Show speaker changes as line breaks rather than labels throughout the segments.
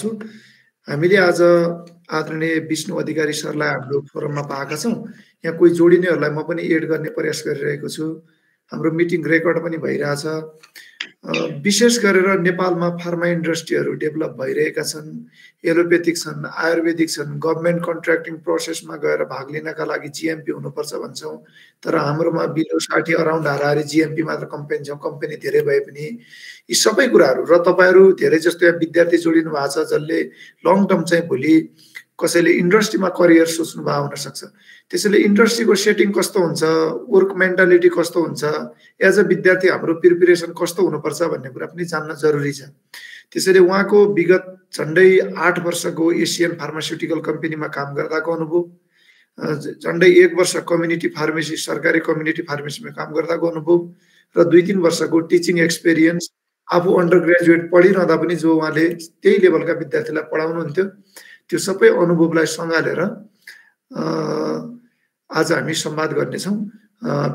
छु। हामीले आज आदरणीय विष्णु अधिकारी सरलाई हाम्रो फोरममा पाएका छौँ। यहाँ कोही जोडिनेहरूलाई म पनि एड गर्ने प्रयास गरिरहेको छु। हाम्रो मिटिङ रेकर्ड पनि भइरहेछ। विशेष गरेर नेपालमा फार्मा इन्डस्ट्रीहरू डेभलप भइरहेका छन्, एलोपेथिक छन्, आयुर्वेदिक छन्। गभर्मेन्ट कन्ट्र्याक्टिङ प्रोसेसमा गएर भाग लिनका लागि जिएमपी हुनुपर्छ भन्छौँ, तर हाम्रोमा बिलो 60 अराउन्ड हाराहारी जिएमपी मात्र कम्पनी छ। कम्पनी धेरै भए पनि यी सबै कुराहरू र तपाईँहरू धेरै जस्तो यहाँ विद्यार्थी जोडिनु भएको छ जसले लङ टर्म चाहिँ भोलि कसैले इन्डस्ट्रीमा करियर सोच्नु भएको हुनसक्छ। त्यसैले इन्डस्ट्रीको सेटिङ कस्तो हुन्छ, वर्क मेन्टालिटी कस्तो हुन्छ, एज अ विद्यार्थी हाम्रो प्रिपेरेसन कस्तो हुनुपर्छ भन्ने कुरा पनि जान्न जरुरी छ। त्यसैले उहाँको विगत झन्डै 8 वर्षको एसियन फार्मास्युटिकल कम्पनीमा काम गर्दाको अनुभव, झन्डै 1 वर्ष कम्युनिटी फार्मेसी सरकारी कम्युनिटी फार्मेसीमा काम गर्दाको अनुभव र 2-3 वर्षको टिचिङ एक्सपिरियन्स, आफू अन्डर ग्रेजुएट पढिरहँदा पनि जो उहाँले त्यही लेभलका विद्यार्थीलाई पढाउनुहुन्थ्यो, त्यो सबै अनुभवलाई सँगालेर आज हामी संवाद गर्नेछौँ।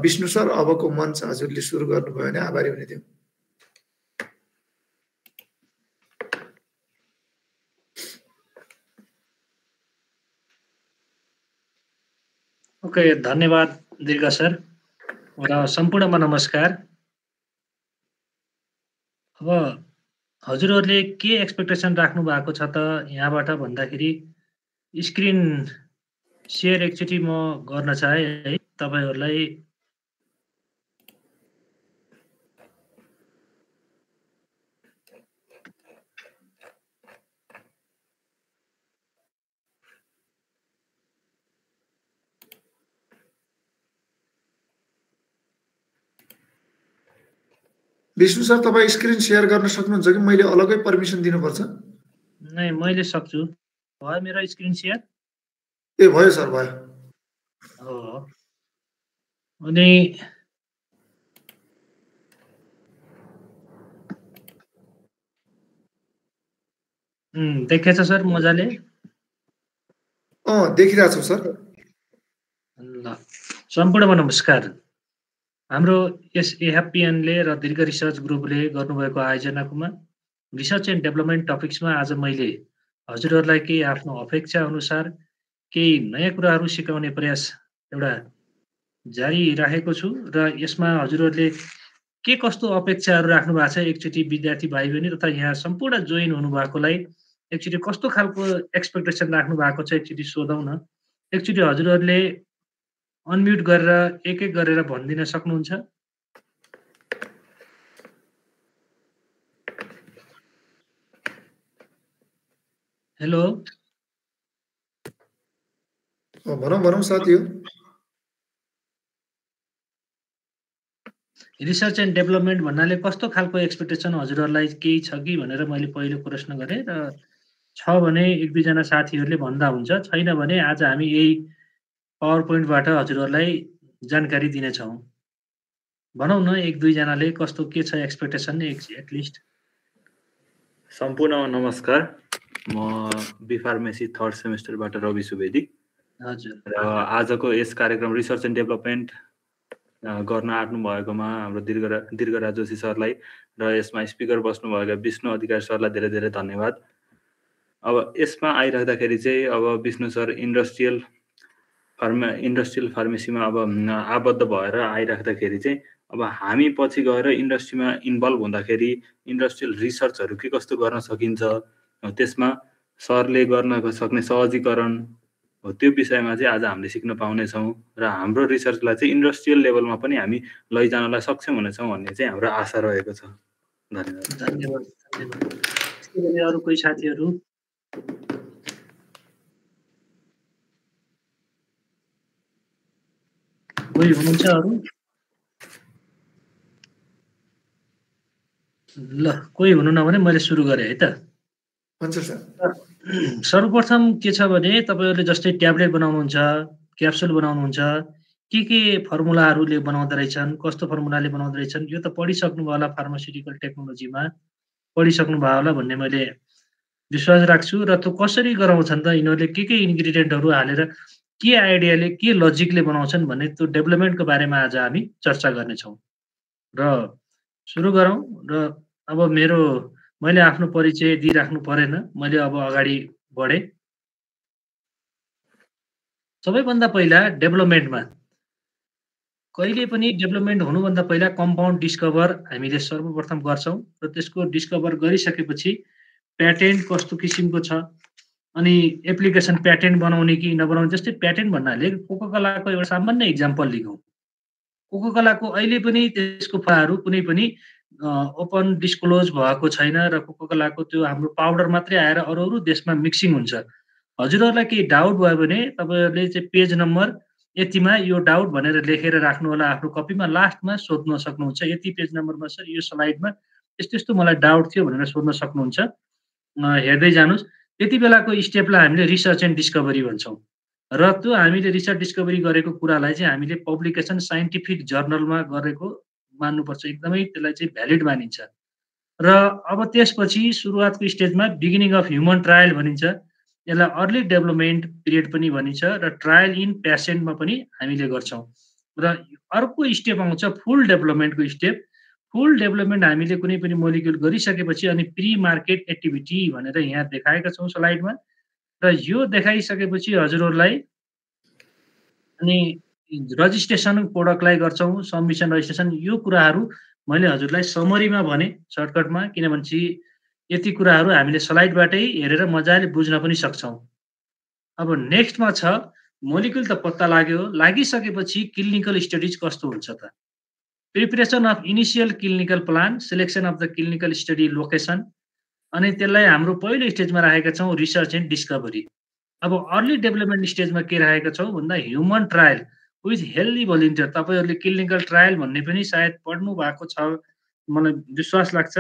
विष्णु सर, अबको मञ्च हजुरले सुरु गर्नुभयो भने आभारी हुने थियौँ।
ओके, धन्यवाद दीर्घ सर र सम्पूर्णमा नमस्कार। अब हजुरहरूले के एक्सपेक्टेसन राख्नु भएको छ त यहाँबाट भन्दाखेरि स्क्रिन सेयर एकचोटि म गर्न चाहे है तपाईहरुलाई।
विष्णु सर, तपाईँ स्क्रिन सेयर गर्न सक्नुहुन्छ कि मैले अलगै पर्मिसन दिनुपर्छ?
नै, मैले सक्छु। भयो मेरो स्क्रिन सेयर?
ए भयो सर, भयो।
हो। अनि देखेछ सर मजाले?
देखिरहेको छु सर।
ल, सम्पूर्णमा नमस्कार। हाम्रो यस एएफपीएनले र दीर्घ रिसर्च ग्रुपले गर्नुभएको आयोजनाकोमा रिसर्च एन्ड डेभलपमेन्ट टपिक्समा आज मैले हजुरहरूलाई केही आफ्नो अपेक्षा अनुसार केही नयाँ कुराहरू सिकाउने प्रयास एउटा जारी राखेको छु र यसमा हजुरहरूले के कस्तो अपेक्षाहरू राख्नु भएको छ एकचोटि विद्यार्थी भाइ बहिनी तथा यहाँ सम्पूर्ण जोइन हुनुभएकोलाई एकचोटि कस्तो खालको एक्सपेक्टेसन राख्नु भएको छ एकचोटि सोधौँ न। एकचोटि हजुरहरूले अनम्युट गरेर एक एक गरेर भनिदिन सक्नुहुन्छ? हेलो,
भनौँ साथी।
रिसर्च एन्ड डेभलपमेन्ट भन्नाले कस्तो खालको एक्सपेक्टेसन हजुरहरूलाई केही छ कि भनेर मैले पहिलो प्रश्न गरेँ र छ भने एक दुईजना साथीहरूले भन्दा हुन्छ, छैन भने आज हामी यही पावर पोइन्टबाट हजुरहरूलाई जानकारी दिनेछौँ। भनौँ न एक दुईजनाले कस्तो के छ एक्सपेक्टेसन एटलिस्ट।
सम्पूर्ण नमस्कार, म बी फार्मेसी 3rd सेमेस्टरबाट रवि सुवेदी।
हजुर।
र आजको यस कार्यक्रम रिसर्च एन्ड डेभलपमेन्ट गर्न आँट्नु भएकोमा हाम्रो दीर्घराज जोशी सरलाई र यसमा स्पिकर बस्नुभएका विष्णु अधिकारी सरलाई धेरै धेरै धन्यवाद। अब यसमा आइराख्दाखेरि चाहिँ अब विष्णु सर इन्डस्ट्रियल फार्मेसीमा अब आबद्ध भएर आइराख्दाखेरि चाहिँ अब हामी पछि गएर इन्डस्ट्रीमा इन्भल्भ हुँदाखेरि इन्डस्ट्रियल रिसर्चहरू के कस्तो गर्न सकिन्छ, त्यसमा सरले गर्न सक्ने सहजीकरण हो, त्यो विषयमा चाहिँ आज हामीले सिक्न पाउनेछौँ र हाम्रो रिसर्चलाई चाहिँ इन्डस्ट्रियल लेभलमा पनि हामी लैजानलाई सक्षम हुनेछौँ भन्ने चाहिँ हाम्रो आशा रहेको छ।
धन्यवाद। अरू कोही साथीहरू? कोही हुनुहुन्छ अरू? ल, कोही हुनुहुन्न भने मैले सुरु गरेँ है त।
हुन्छ सर।
सर्वप्रथम के छ भने तपाईहरुले जस्तै ट्याब्लेट बनाउनुहुन्छ, क्याप्सुल बनाउनुहुन्छ, के फर्मुलाहरूले बनाउँदै रहेछन्, कस्तो फर्मुलाले बनाउँदै रहेछन्, यो त पढिसक्नु भयो होला, फार्मास्युटिकल टेक्नोलोजीमा पढिसक्नु भयो होला भन्ने मैले विश्वास राख्छु। र त्यो कसरी गराउँछन् त यिनीहरूले, के इन्ग्रिडियन्टहरू हालेर, के आइडियाले, के लजिकले बनाउँछन् भन्ने त्यो डेभलपमेन्टको बारेमा आज हामी चर्चा गर्नेछौँ। र सुरु गरौँ। र अब मेरो मैले आफ्नो परिचय दिइराख्नु परेन, मैले अब अगाडि बढेँ। सबैभन्दा पहिला डेभलपमेन्टमा कहिले पनि डेभलपमेन्ट हुनुभन्दा पहिला कम्पाउन्ड डिस्कभर हामीले सर्वप्रथम गर्छौँ र त्यसको डिस्कभर गरिसकेपछि प्याटेन्ट कस्तो किसिमको छ, अनि एप्लिकेसन प्याटेन्ट बनाउने कि नबनाउने। जस्तै प्याटेन्ट भन्नाले कोकाकोलाको एउटा सामान्य इक्जाम्पल लिगौँ। कोकाकोलाको अहिले पनि त्यसको फाहरू कुनै पनि ओपन डिस्क्लोज भएको छैन र कोकाकोलाको त्यो हाम्रो पाउडर मात्रै आएर अरू देशमा मिक्सिङ हुन्छ। हजुरहरूलाई केही डाउट भयो भने तपाईँहरूले चाहिँ पेज नम्बर यतिमा यो डाउट भनेर लेखेर राख्नु होला आफ्नो कपीमा, लास्टमा सोध्न सक्नुहुन्छ। यति पेज नम्बरमा सर यो स्लाइडमा यस्तो यस्तो मलाई डाउट थियो भनेर सोध्न सक्नुहुन्छ। हेर्दै जानुहोस्। त्यति बेलाको स्टेपलाई हामीले रिसर्च एन्ड डिस्कभरी भन्छौँ र त्यो हामीले रिसर्च डिस्कभरी गरेको कुरालाई चाहिँ हामीले पब्लिकेसन साइन्टिफिक जर्नलमा गरेको मान्नुपर्छ। एकदमै त्यसलाई चाहिँ भ्यालिड मानिन्छ। र अब त्यसपछि सुरुवातको स्टेजमा बिगिनिङ अफ ह्युमन ट्रायल भनिन्छ। यसलाई अर्ली डेभलपमेन्ट पिरियड पनि भनिन्छ र ट्रायल इन पेसेन्टमा पनि हामीले गर्छौँ। र अर्को स्टेप आउँछ फुल डेभलपमेन्टको स्टेप। फुल डेभलपमेन्ट हामीले कुनै पनि मोलिक्युल गरिसकेपछि अनि प्री मार्केट एक्टिभिटी भनेर यहाँ देखाएका छौँ स्लाइडमा। र यो देखाइसकेपछि हजुरहरूलाई अनि रजिस्ट्रेसन प्रोडक्टलाई गर्छौँ, सबमिसन रजिस्ट्रेसन। यो कुराहरू मैले हजुरलाई समरीमा भने सर्टकटमा, किनभने यति कुराहरू हामीले स्लाइडबाटै हेरेर मजाले बुझ्न पनि सक्छौँ। अब नेक्स्टमा छ मोलिक्युल त पत्ता लाग्यो, लागिसकेपछि क्लिनिकल स्टडिज कस्तो हुन्छ त। Preparation of initial clinical plan, selection of the clinical study location, अनि त्यसलाई हाम्रो पहिलो स्टेजमा राखेका छौँ रिसर्च एन्ड डिस्कभरी। अब अर्ली डेभलपमेन्ट स्टेजमा के राखेका छौँ भन्दा human trial with healthy volunteer. तपाईँहरूले क्लिनिकल ट्रायल भन्ने पनि सायद पढ्नु भएको छ, मलाई विश्वास लाग्छ।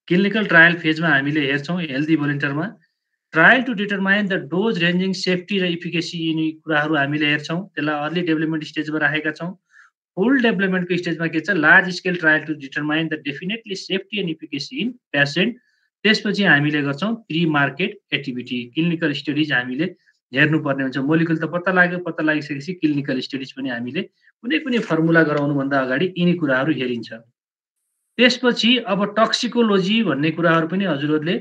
क्लिनिकल ट्रायल फेजमा हामीले हेर्छौँ हेल्दी भोलिन्टियरमा trial to determine the dose ranging safety र इफिकेसी, यिनी कुराहरू हामीले हेर्छौँ। त्यसलाई अर्ली डेभलपमेन्ट स्टेजमा राखेका छौँ। फुल डेभलपमेन्टको स्टेजमा के छ, large scale trial to determine the definitely safety and efficacy in patient. त्यसपछि हामीले गर्छौँ pre market activity, clinical studies हामीले हेर्नुपर्ने हुन्छ। मोलिक्युल त पत्ता लाग्यो, पत्ता लागिसकेपछि क्लिनिकल स्टडिज पनि हामीले कुनै पनि फर्मुला गराउनुभन्दा अगाडि यिनी कुराहरू हेरिन्छ। त्यसपछि अब टक्सिकोलोजी भन्ने कुराहरू पनि हजुरहरूले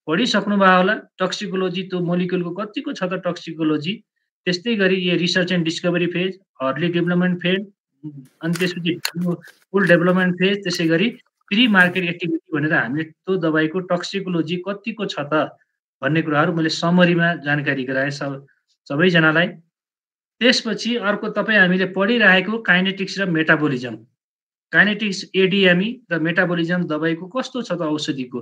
पढिसक्नु भयो होला। टक्सिकोलोजी त्यो मोलिक्युलको कतिको छ त टक्सिकोलोजी। त्यस्तै गरी यो research and discovery phase, early development phase, अनि त्यसपछि फुल डेभलपमेन्ट फेज, त्यसै गरी प्री मार्केट एक्टिभिटी भनेर हामीले त्यो दबाईको टक्सिकोलोजी कतिको छ त भन्ने कुराहरू मैले समरीमा जानकारी गराएँ सबैजनालाई। त्यसपछि अर्को तपाईँ हामीले पढिरहेको काइनेटिक्स र मेटाबोलिजम, काइनेटिक्स एडिएमई र मेटाबोलिजम दबाईको कस्तो छ त औषधिको,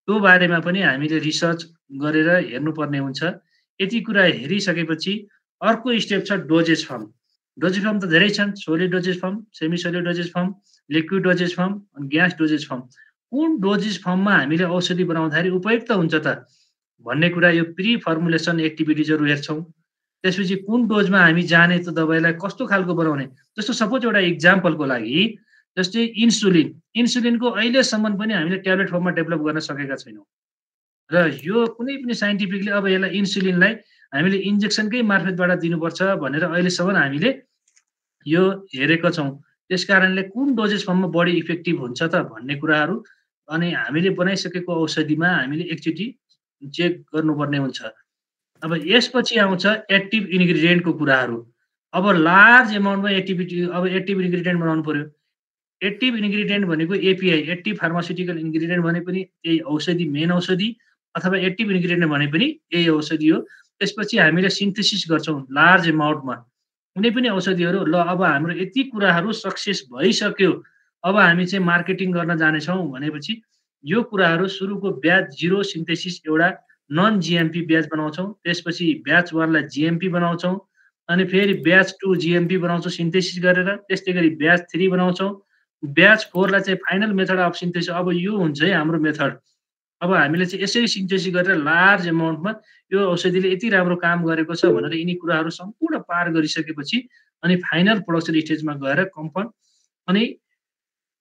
त्यो बारेमा पनि हामीले रिसर्च गरेर हेर्नुपर्ने हुन्छ। यति कुरा हेरिसकेपछि अर्को स्टेप छ डोजेज फर्म। डोजेज फर्म त धेरै छन्, solid dosage form, semi solid dosage form, liquid dosage form, अनि ग्यास डोजेज फर्म। कुन डोजेज फर्ममा हामीले औषधि बनाउँदाखेरि उपयुक्त हुन्छ त भन्ने कुरा यो प्री फर्मुलेसन एक्टिभिटिजहरू हेर्छौँ। त्यसपछि कुन डोजमा हामी जाने त दबाईलाई कस्तो खालको बनाउने। जस्तो सपोज एउटा इक्जाम्पलको लागि जस्तै इन्सुलिन, इन्सुलिनको अहिलेसम्म पनि हामीले ट्याब्लेट फर्ममा डेभलप गर्न सकेका छैनौँ र यो कुनै पनि साइन्टिफिकली अब यसलाई इन्सुलिनलाई हामीले इन्जेक्सनकै मार्फतबाट दिनुपर्छ भनेर अहिलेसम्म हामीले यो हेरेका छौँ। त्यस कारणले कुन डोजेज फर्ममा बढी इफेक्टिभ हुन्छ त भन्ने कुराहरू अनि हामीले बनाइसकेको औषधिमा हामीले एकचोटि चेक गर्नुपर्ने हुन्छ। अब यसपछि आउँछ एक्टिभ इन्ग्रिडियन्टको कुराहरू। अब लार्ज एमाउन्टमा अब एक्टिभ इन्ग्रिडियन्ट बनाउनु पर्यो। एक्टिभ इन्ग्रिडियन्ट भनेको एपिआई, एक्टिभ फार्मास्युटिकल इन्ग्रिडियन्ट भने पनि यही औषधि, मेन औषधि, अथवा एक्टिभ इन्ग्रिडियन्ट भने पनि यही औषधि हो। त्यसपछि हामीले सिन्थेसिस गर्छौँ लार्ज एमाउन्टमा कुनै पनि औषधिहरू। ल अब हाम्रो यति कुराहरू सक्सेस भइसक्यो, अब हामी चाहिँ मार्केटिङ गर्न जानेछौँ भनेपछि यो कुराहरू सुरुको ब्याच 0 सिन्थेसिस एउटा नन जिएमपी ब्याच बनाउँछौँ। त्यसपछि ब्याच 1लाई जिएमपी बनाउँछौँ, अनि फेरि ब्याच 2 जिएमपी बनाउँछौँ सिन्थेसिस गरेर। त्यस्तै गरी ब्याच 3 बनाउँछौँ, ब्याच 4लाई चाहिँ फाइनल मेथड अफ सिन्थेसिस। अब यो हुन्छ है हाम्रो मेथड। अब हामीले चाहिँ यसरी सिन्थेसिस गरेर लार्ज एमाउन्टमा यो औषधिले यति राम्रो काम गरेको छ भनेर यिनी कुराहरू सम्पूर्ण पार गरिसकेपछि अनि फाइनल प्रोडक्सन स्टेजमा गएर कम्पाउन्ड अनि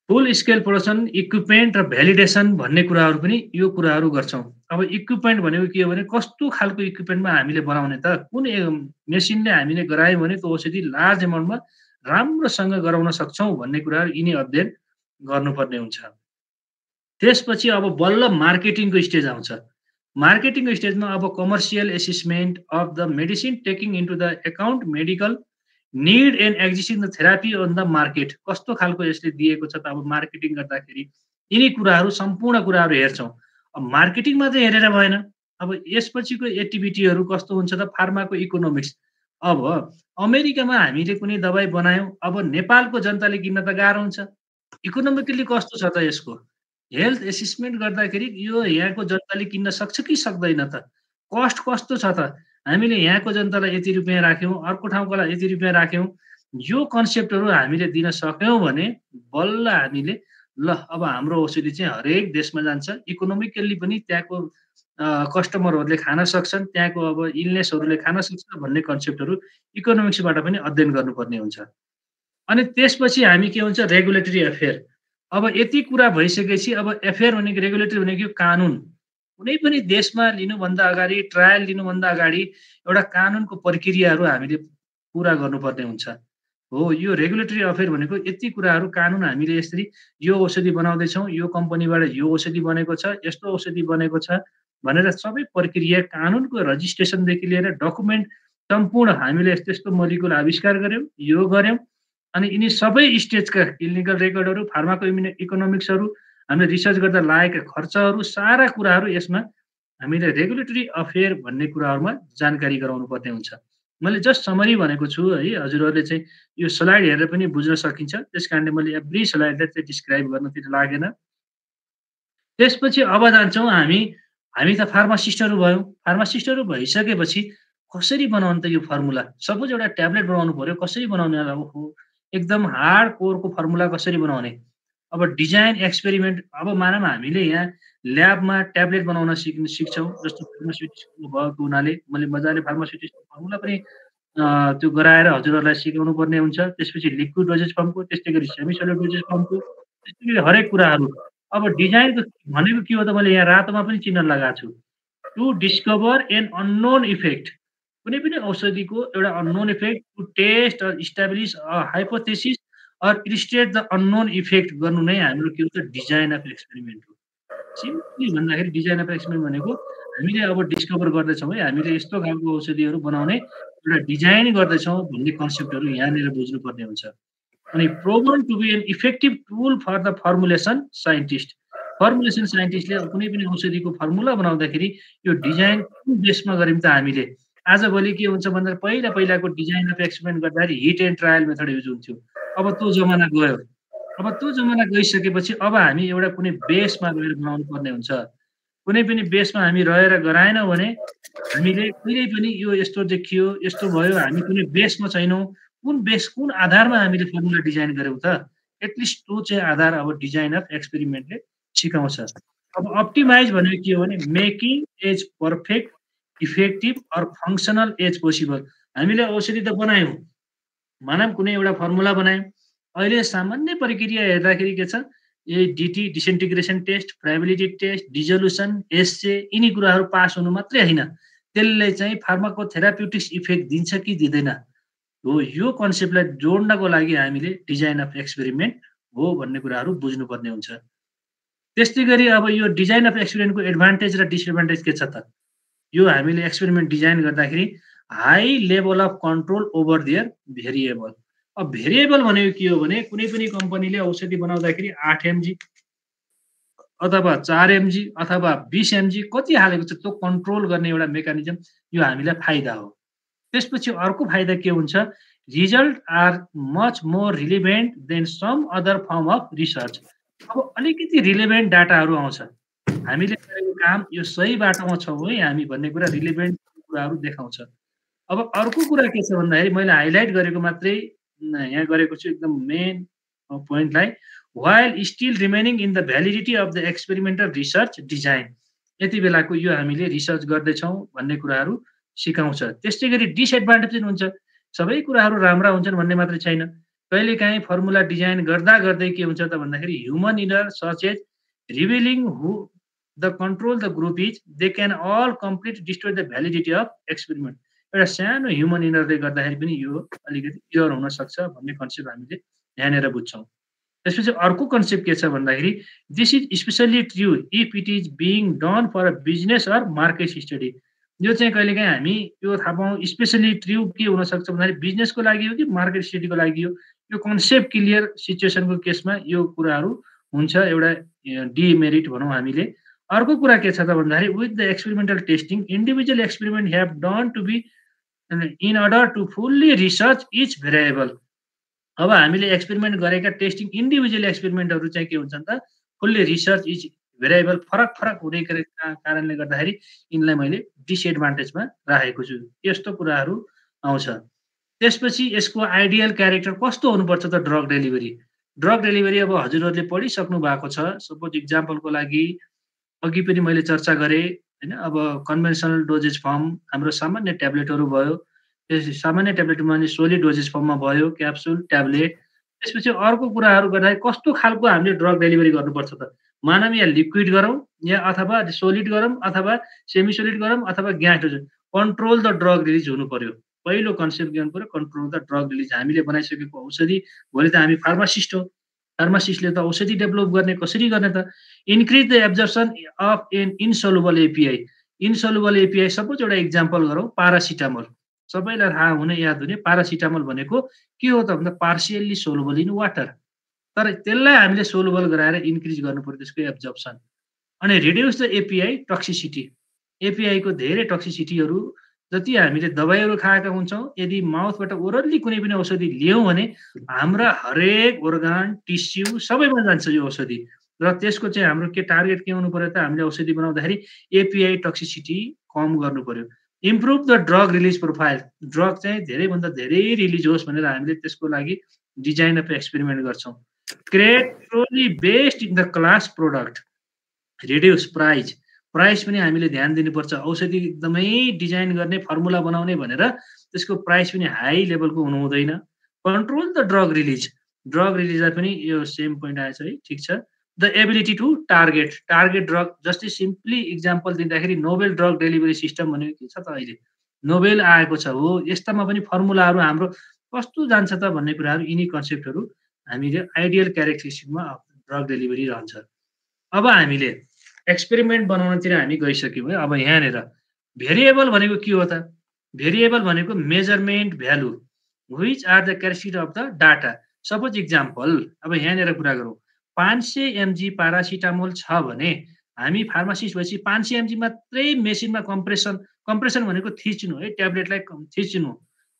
फुल स्केल प्रोडक्सन, इक्विपमेन्ट र भ्यालिडेसन भन्ने कुराहरू पनि यो कुराहरू गर्छौँ। अब इक्विपमेन्ट भनेको के हो भने कस्तो खालको इक्विपमेन्टमा हामीले बनाउने त, कुन मेसिनले हामीले गरायौँ भने त्यो औषधि लार्ज एमाउन्टमा राम्रोसँग गराउन सक्छौँ भन्ने कुराहरू यिनी अध्ययन गर्नुपर्ने हुन्छ। त्यसपछि अब बल्ल मार्केटिङको स्टेज आउँछ। मार्केटिङको स्टेजमा अब commercial assessment of the medicine taking into the account medical need and existing the therapy on the market कस्तो खालको यसले दिएको छ त अब मार्केटिङ गर्दाखेरि यिनी कुराहरू सम्पूर्ण कुराहरू हेर्छौँ। अब मार्केटिङ मात्रै हेरेर भएन, अब यसपछिको एक्टिभिटीहरू कस्तो हुन्छ त फार्माको इकोनोमिक्स। अब अमेरिकामा हामीले कुनै दबाई बनायौँ, अब नेपालको जनताले किन्न त गाह्रो हुन्छ। इकोनोमिकली कस्तो छ त यसको हेल्थ एसेसमेन्ट गर्दाखेरि यो यहाँको जनताले किन्न सक्छ कि सक्दैन त, कस्ट कस्तो छ त, हामीले यहाँको जनतालाई यति रुपियाँ राख्यौँ, अर्को ठाउँकोलाई यति रुपियाँ राख्यौँ, यो कन्सेप्टहरू हामीले दिन सक्यौँ भने बल्ल हामीले ल अब हाम्रो औषधि चाहिँ हरेक देशमा जान्छ, इकोनोमिकल्ली पनि त्यहाँको कस्टमरहरूले खान सक्छन्, त्यहाँको अब इलनेसहरूले खान सक्छ भन्ने कन्सेप्टहरू इकोनोमिक्सबाट पनि अध्ययन गर्नुपर्ने हुन्छ। अनि त्यसपछि हामी के हुन्छ रेगुलेटरी अफेयर। अब यति कुरा भइसकेपछि अब अफेयर भनेको रेगुलेटरी भनेको कानुन। कुनै पनि देशमा लिनुभन्दा अगाडि ट्रायल लिनुभन्दा अगाडि एउटा कानुनको प्रक्रियाहरू हामीले पुरा गर्नुपर्ने हुन्छ। हो यो रेगुलेटरी अफेयर भनेको यति कुराहरू कानुन हामीले यसरी यो औषधि बनाउँदैछौँ, यो कम्पनीबाट यो औषधि बनेको छ, यस्तो औषधि बनेको छ भनेर सबै प्रक्रिया कानुनको रजिस्ट्रेसनदेखि लिएर डकुमेन्ट सम्पूर्ण हामीले यस्तो यस्तो मोलिकुल आविष्कार गऱ्यौँ, यो गऱ्यौँ। अनि यिनी सबै स्टेजका क्लिनिकल रेकर्डहरू, फार्माको इकोनोमिक्सहरू, हामीले रिसर्च गर्दा लागेका खर्चहरू, सारा कुराहरू यसमा हामीले रेगुलेटरी अफेयर भन्ने कुराहरूमा जानकारी गराउनु पर्ने हुन्छ। मैले जस्ट समरी भनेको छु है, हजुरहरूले चाहिँ यो स्लाइड हेरेर पनि बुझ्न सकिन्छ, त्यस कारणले मैले एभ्री स्लाइडलाई चाहिँ डिस्क्राइब गर्नतिर लागेन। त्यसपछि अब जान्छौँ हामी त फार्मासिस्टहरू भयौँ। फार्मासिस्टहरू भइसकेपछि कसरी बनाउनु त यो फर्मुला? सपोज एउटा ट्याब्लेट बनाउनु पर्यो, कसरी बनाउने होला? ओहो एकदम हार्ड कोरको फर्मुला कसरी बनाउने? अब डिजाइन एक्सपेरिमेन्ट। अब मानौँ हामीले यहाँ ल्याबमा ट्याब्लेट बनाउन सिक्छौँ, जस्तो फार्मास्युटिक्स भएको हुनाले मैले मजाले फार्मास्युटिक्सको फर्मुला पनि त्यो गराएर हजुरहरूलाई सिकाउनु पर्ने हुन्छ। त्यसपछि लिक्विड डोजेज फर्मको, त्यस्तै गरी सेमी सलिड डोजेज फर्मको, त्यस्तै गरी हरेक कुराहरू। अब डिजाइनको भनेको के हो त मैले यहाँ रातोमा पनि चिन्ह लगाएको छु, to discover an unknown effect. कुनै पनि औषधिको एउटा unknown effect, to test or establish a hypothesis or illustrate the unknown effect गर्नु नै हाम्रो के हुन्छ डिजाइन अफ एक्सपेरिमेन्ट हो। सिम्पली भन्दाखेरि डिजाइन अफ एक्सपेरिमेन्ट भनेको हामीले अब डिस्कभर गर्दैछौँ है, हामीले यस्तो खालको औषधिहरू बनाउने एउटा डिजाइन गर्दैछौँ भन्ने कन्सेप्टहरू यहाँनिर बुझ्नुपर्ने हुन्छ। अनि proven to be an effective tool for the formulation scientist. Formulation साइन्टिस्टले कुनै पनि औषधिको फर्मुला बनाउँदाखेरि यो डिजाइन कुन बेसमा गऱ्यौँ त हामीले? आजभोलि के हुन्छ भन्दा पहिलाको डिजाइन अफ एक्सपेरिमेन्ट गर्दाखेरि hit and trial method use हुन्थ्यो। अब त्यो जमाना गयो। अब त्यो जमाना गइसकेपछि अब हामी एउटा कुनै बेसमा गएर बनाउनु पर्ने हुन्छ। कुनै पनि बेसमा हामी रहेर गराएनौँ भने हामीले कहिल्यै पनि यो यस्तो देखियो, यस्तो भयो, हामी कुनै बेसमा छैनौँ। कुन बेस, कुन आधारमा हामीले फर्मुला डिजाइन गऱ्यौँ त? एटलिस्ट त्यो चाहिँ आधार अब डिजाइन अफ एक्सपेरिमेन्टले सिकाउँछ। अब अप्टिमाइज भनेको के हो भने making as perfect, effective or functional as possible. हामीले औषधि त बनायौँ, मानौँ कुनै एउटा फर्मुला बनायौँ, अहिले सामान्य प्रक्रिया हेर्दाखेरि के छ, एडिटी डिसेन्टिग्रेसन टेस्ट, फ्राइबिलिटी टेस्ट, डिजोल्युसन, एसए, यिनी कुराहरू पास हुनु मात्रै होइन, त्यसले चाहिँ फार्माकोथेराप्युटिक्स इफेक्ट दिन्छ कि दिँदैन हो, यो कन्सेप्टलाई जोड्नको लागि हामीले डिजाइन अफ एक्सपेरिमेन्ट हो भन्ने कुराहरू बुझ्नुपर्ने हुन्छ। त्यस्तै गरी अब यो डिजाइन अफ एक्सपेरिमेन्टको एडभान्टेज र डिसएडभान्टेज के छ त? यो हामीले एक्सपेरिमेन्ट डिजाइन गर्दाखेरि high level of control over their variable. अब भेरिएबल भनेको के हो भने कुनै पनि कम्पनीले औषधि बनाउँदाखेरि 8 mg अथवा 4 mg अथवा 20 mg कति हालेको छ त्यो कन्ट्रोल गर्ने एउटा मेकानिजम, यो हामीलाई फाइदा हो। त्यसपछि अर्को फाइदा के हुन्छ, result are much more relevant than some other form of research. अब अलिकति रिलेभेन्ट डाटाहरू आउँछ, हामीले गरेको काम यो सही बाटोमा छौँ है हामी भन्ने कुरा रिलेभेन्ट कुराहरू देखाउँछ। अब अर्को कुरा के छ भन्दाखेरि मैले हाइलाइट गरेको मात्रै यहाँ गरेको छु एकदम main पोइन्टलाई, while still remaining in the validity of the experimental research design। यति बेलाको यो हामीले रिसर्च गर्दैछौँ भन्ने कुराहरू सिकाउँछ। त्यस्तै गरी डिसएडभान्टेज पनि हुन्छ, सबै कुराहरू राम्रा हुन्छन् भन्ने मात्रै छैन। कहिलेकाहीँ फर्मुला डिजाइन गर्दा गर्दै के हुन्छ त भन्दाखेरि human error such as revealing who the control the group is they can all complete destroy the validity of experiment. एउटा सानो ह्युमन इनरले गर्दाखेरि पनि यो अलिकति इरर हुन सक्छ भन्ने कन्सेप्ट हामीले यहाँनिर बुझ्छौँ। त्यसपछि अर्को कन्सेप्ट के छ भन्दाखेरि this is especially true if it is being done for a business or market study. यो चाहिँ कहिलेकाहीँ हामी यो थाहा पाउँ स्पेसल्ली ट्रु के हुनसक्छ भन्दाखेरि बिजनेसको लागि हो कि मार्केट स्टडीको लागि हो। यो कन्सेप्ट क्लियर सिचुएसनको केसमा यो कुराहरू हुन्छ, एउटा डिमेरिट भनौँ हामीले। अर्को कुरा के छ त भन्दाखेरि with the experimental testing individual experiment have done to be in order to fully research each variable. अब हामीले एक्सपेरिमेन्ट गरेका टेस्टिङ इन्डिभिजुअल एक्सपेरिमेन्टहरू चाहिँ के हुन्छन् त फुल्ली रिसर्च इच भेरिएबल फरक फरक हुने कारणले गर्दाखेरि यिनलाई मैले डिसएडभान्टेजमा राखेको छु। यस्तो कुराहरू आउँछ। त्यसपछि यसको आइडियल क्यारेक्टर कस्तो हुनुपर्छ त ड्रग डेलिभरी। ड्रग डेलिभरी अब हजुरहरूले पढिसक्नु भएको छ। सपोज इक्जाम्पलको लागि अघि पनि मैले चर्चा गरेँ होइन। अब कन्भेन्सनल डोजेज फर्म हाम्रो सामान्य ट्याब्लेटहरू भयो, त्यस सामान्य ट्याब्लेटमा अनि सोलिड डोजेज फर्ममा भयो, क्याप्सुल, ट्याब्लेट। त्यसपछि अर्को कुराहरू गर्दाखेरि कस्तो खालको हामीले ड्रग डेलिभरी गर्नुपर्छ त, मानव या लिक्विड गरौँ या अथवा सोलिड गरौँ अथवा सेमी सोलिड गरौँ अथवा gas dosage. Control the drug release हुनु पर्यो। पहिलो कन्सेप्ट ज्ञान पर्यो कन्ट्रोल द ड्रग रिलिज। हामीले बनाइसकेको औषधि भोलि त हामी फार्मासिस्ट हो, फार्मासिस्टले त औषधि डेभलप गर्ने कसरी गर्ने त। Increase the absorption of an insoluble API. Insoluble API suppose एउटा इक्जाम्पल गरौँ पारासिटामोल। सबैलाई थाहा हुने याद हुने पारासिटामोल भनेको के हो त भन्दा पार्सियल्ली सोलुबल इन वाटर। तर त्यसलाई हामीले सोलुबल गराएर इन्क्रिज गर्नु पर्यो त्यसको एब्जर्प्सन। अनि रिड्युस द एपिआई टक्सिसिटी। एपिआईको धेरै टक्सिसिटीहरू जति हामीले दबाईहरू खाएका हुन्छौँ, यदि माउथबाट ओरल्ली कुनै पनि औषधि लियौँ भने हाम्रा हरेक organ टिस्यु सबैमा जान्छ यो औषधि। र त्यसको चाहिँ हाम्रो के टार्गेट के हुनु पर्यो त, हामीले औषधि बनाउँदाखेरि एपिआई टक्सिसिटी कम गर्नु पर्यो। Improve the drug release profile. Drug चाहिँ धेरैभन्दा धेरै रिलिज होस् भनेर हामीले त्यसको लागि डिजाइन अफ एक्सपेरिमेन्ट गर्छौँ। Create truly best in the class product. Reduce price. Price पनि हामीले ध्यान दिनुपर्छ। औषधि एकदमै डिजाइन गर्ने फर्मुला बनाउने भनेर त्यसको प्राइस पनि हाई लेभलको हुनु हुँदैन। Control the drug release. Drug रिलिजलाई पनि यो सेम पोइन्ट आएछ है, ठिक छ। The ability to target. Target drug जस्तै सिम्पली इक्जाम्पल दिँदाखेरि नोबेल ड्रग डेलिभरी सिस्टम भनेको के छ त, अहिले नोबेल आएको छ हो। यस्तामा पनि फर्मुलाहरू हाम्रो कस्तो जान्छ त भन्ने कुराहरू यिनी कन्सेप्टहरू हामीले आइडियल क्यारेक्टरिस्टिकमा ड्रग डेलिभरी रहन्छ। अब हामीले एक्सपेरिमेन्ट बनाउनतिर हामी गइसक्यौँ है। अब यहाँनिर भेरिएबल भनेको के हो त, भेरिएबल भनेको measurement value which are the characteristic of the data. Suppose example अब यहाँनिर कुरा गरौँ 500 mg पारासिटामोल छ भने हामी फार्मासिस्ट भएपछि 500 mg मात्रै मेसिनमा कम्प्रेसन भनेको थिच्नु है, ट्याब्लेटलाई थिच्नु।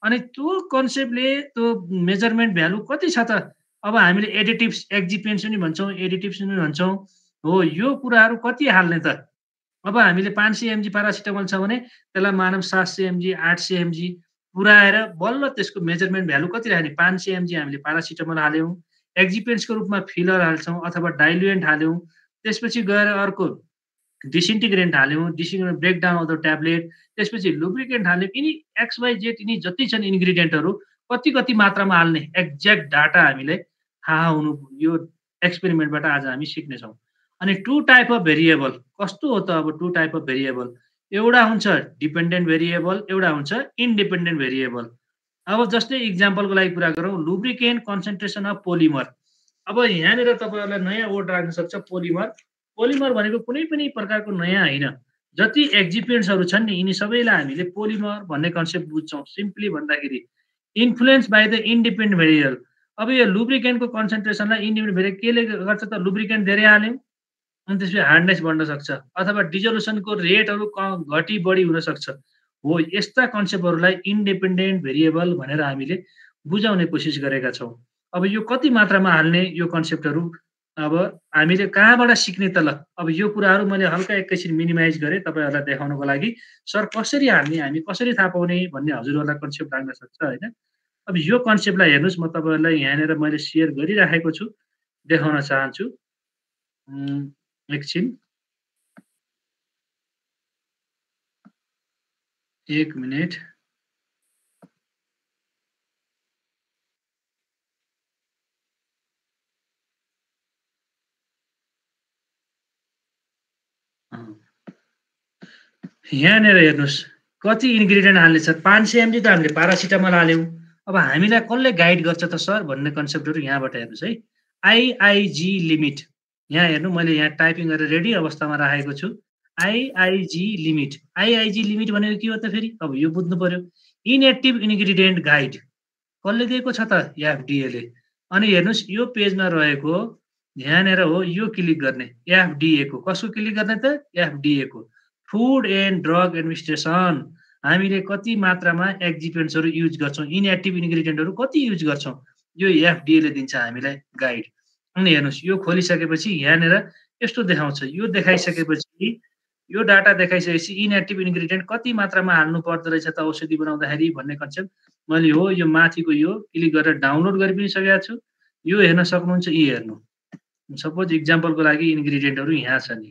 अनि त्यो कन्सेप्टले त्यो मेजरमेन्ट भ्यालु कति छ त। अब हामीले एडिटिभ्स एक्जिपेन्ट्स पनि भन्छौँ, एडिटिभ्स पनि भन्छौँ हो। यो कुराहरू कति हाल्ने त। अब हामीले 500 mg पारासिटामोल छ भने त्यसलाई मानव 700 mg 800 mg पुऱ्याएर बल्ल त्यसको मेजरमेन्ट भ्यालु कति राख्ने। 500 mg हामीले पारासिटामोल हाल्यौँ, एक्जिपेन्ट्सको रूपमा फिलर हाल्छौँ अथवा डाइल्युएन्ट हाल्यौँ। त्यसपछि गएर अर्को डिसिन्टिग्रेन्ट हाल्यौँ, डिसिन्टिग्रेन्ट ब्रेकडाउन अफ द ट्याब्लेट। त्यसपछि लुब्रिकेन्ट हाल्यौँ। यिनी XYZ यिनी जति छन् इन्ग्रिडियन्टहरू कति कति मात्रामा हाल्ने एक्ज्याक्ट डाटा हामीले थाहा हुनु यो एक्सपेरिमेन्टबाट आज हामी सिक्नेछौँ। अनि टु टाइप अफ भेरिएबल कस्तो हो त। अब टु टाइप अफ भेरिएबल एउटा हुन्छ डिपेन्डेन्ट भेरिएबल, एउटा हुन्छ इन्डिपेन्डेन्ट भेरिएबल। अब जस्तै इक्जाम्पलको लागि कुरा गरौँ लुब्रिकेन्ट कन्सन्ट्रेसन अफ पोलिमर। अब यहाँनिर तपाईँहरूलाई नयाँ वर्ड राख्न सक्छ पोलिमर। पोलिमर भनेको कुनै पनि प्रकारको नयाँ होइन। जति एक्जिपेन्ट्सहरू छन् नि यिनी सबैलाई हामीले पोलिमर भन्ने कन्सेप्ट बुझ्छौँ। सिम्पली भन्दाखेरि influence by the independent variable. अब यो लुब्रिकेन्टको कन्सन्ट्रेसनलाई इन्डिपेन्डेन्ट भेरिएबल केले गर्छ त, लुब्रिकेन्ट धेरै हाल्यौँ अनि त्यसपछि हार्डनेस बढ्न सक्छ अथवा डिजोल्युसनको रेटहरू घटी बढी हुन सक्छ हो। यस्ता कन्सेप्टहरूलाई इन्डिपेन्डेन्ट भेरिएबल भनेर हामीले बुझाउने कोसिस गरेका छौँ। अब यो कति मात्रामा हाल्ने यो कन्सेप्टहरू अब हामीले कहाँबाट सिक्ने त ल। अब यो कुराहरू मैले हल्का एकैछिन मिनिमाइज गरेँ तपाईँहरूलाई देखाउनको लागि। सर कसरी हाल्ने, हामी कसरी थाहा पाउने भन्ने हजुरहरूलाई कन्सेप्ट लाग्न सक्छ होइन। अब यो कन्सेप्टलाई हेर्नुहोस्, म तपाईँहरूलाई यहाँनिर मैले सेयर गरिराखेको छु, देखाउन चाहन्छु। एकछिन, एक मिनट। यहाँनिर हेर्नुहोस् कति इन्ग्रिडियन्ट हाल्ने छ। 500 mg त हामीले पारासिटामोल हाल्यौँ। अब हामीलाई कसले गाइड गर्छ त सर भन्ने कन्सेप्टहरू यहाँबाट हेर्नुहोस् है। आइआइजी लिमिट, यहाँ हेर्नु मैले यहाँ टाइपिङ गरेर रेडी अवस्थामा राखेको छु। आइआइजी लिमिट, आइआइजी लिमिट भनेको के हो त फेरि? अब यो बुझ्नु पर्यो। इनएक्टिभ इन्ग्रिडियन्ट गाइड कसले दिएको छ त? एफडीएले। अनि हेर्नुहोस् यो पेजमा रहेको यहाँनिर हो, यो क्लिक गर्ने एफडीए को। कसको क्लिक गर्ने त? एफडीए को, फुड एन्ड ड्रग एडमिनिस्ट्रेसन। हामीले कति मात्रामा एक्जिपेन्ट्सहरू युज गर्छौँ, इनएक्टिभ इन्ग्रिडियन्टहरू कति युज गर्छौँ, यो एफडीएले दिन्छ हामीलाई गाइड। अनि हेर्नुहोस् यो खोलिसकेपछि यहाँनिर यस्तो देखाउँछ। यो देखाइसकेपछि, यो डाटा देखाइसकेपछि इनएक्टिभ इन्ग्रिडियन्ट कति मात्रामा हाल्नु पर्दो रहेछ त औषधि बनाउँदाखेरि भन्ने कन्सेप्ट मैले हो यो माथिको यो क्लिक गरेर डाउनलोड गरि पनि सकेको छु। यो हेर्न सक्नुहुन्छ। यी हेर्नु, सपोज इक्जाम्पलको लागि इन्ग्रिडियन्टहरू यहाँ छ नि,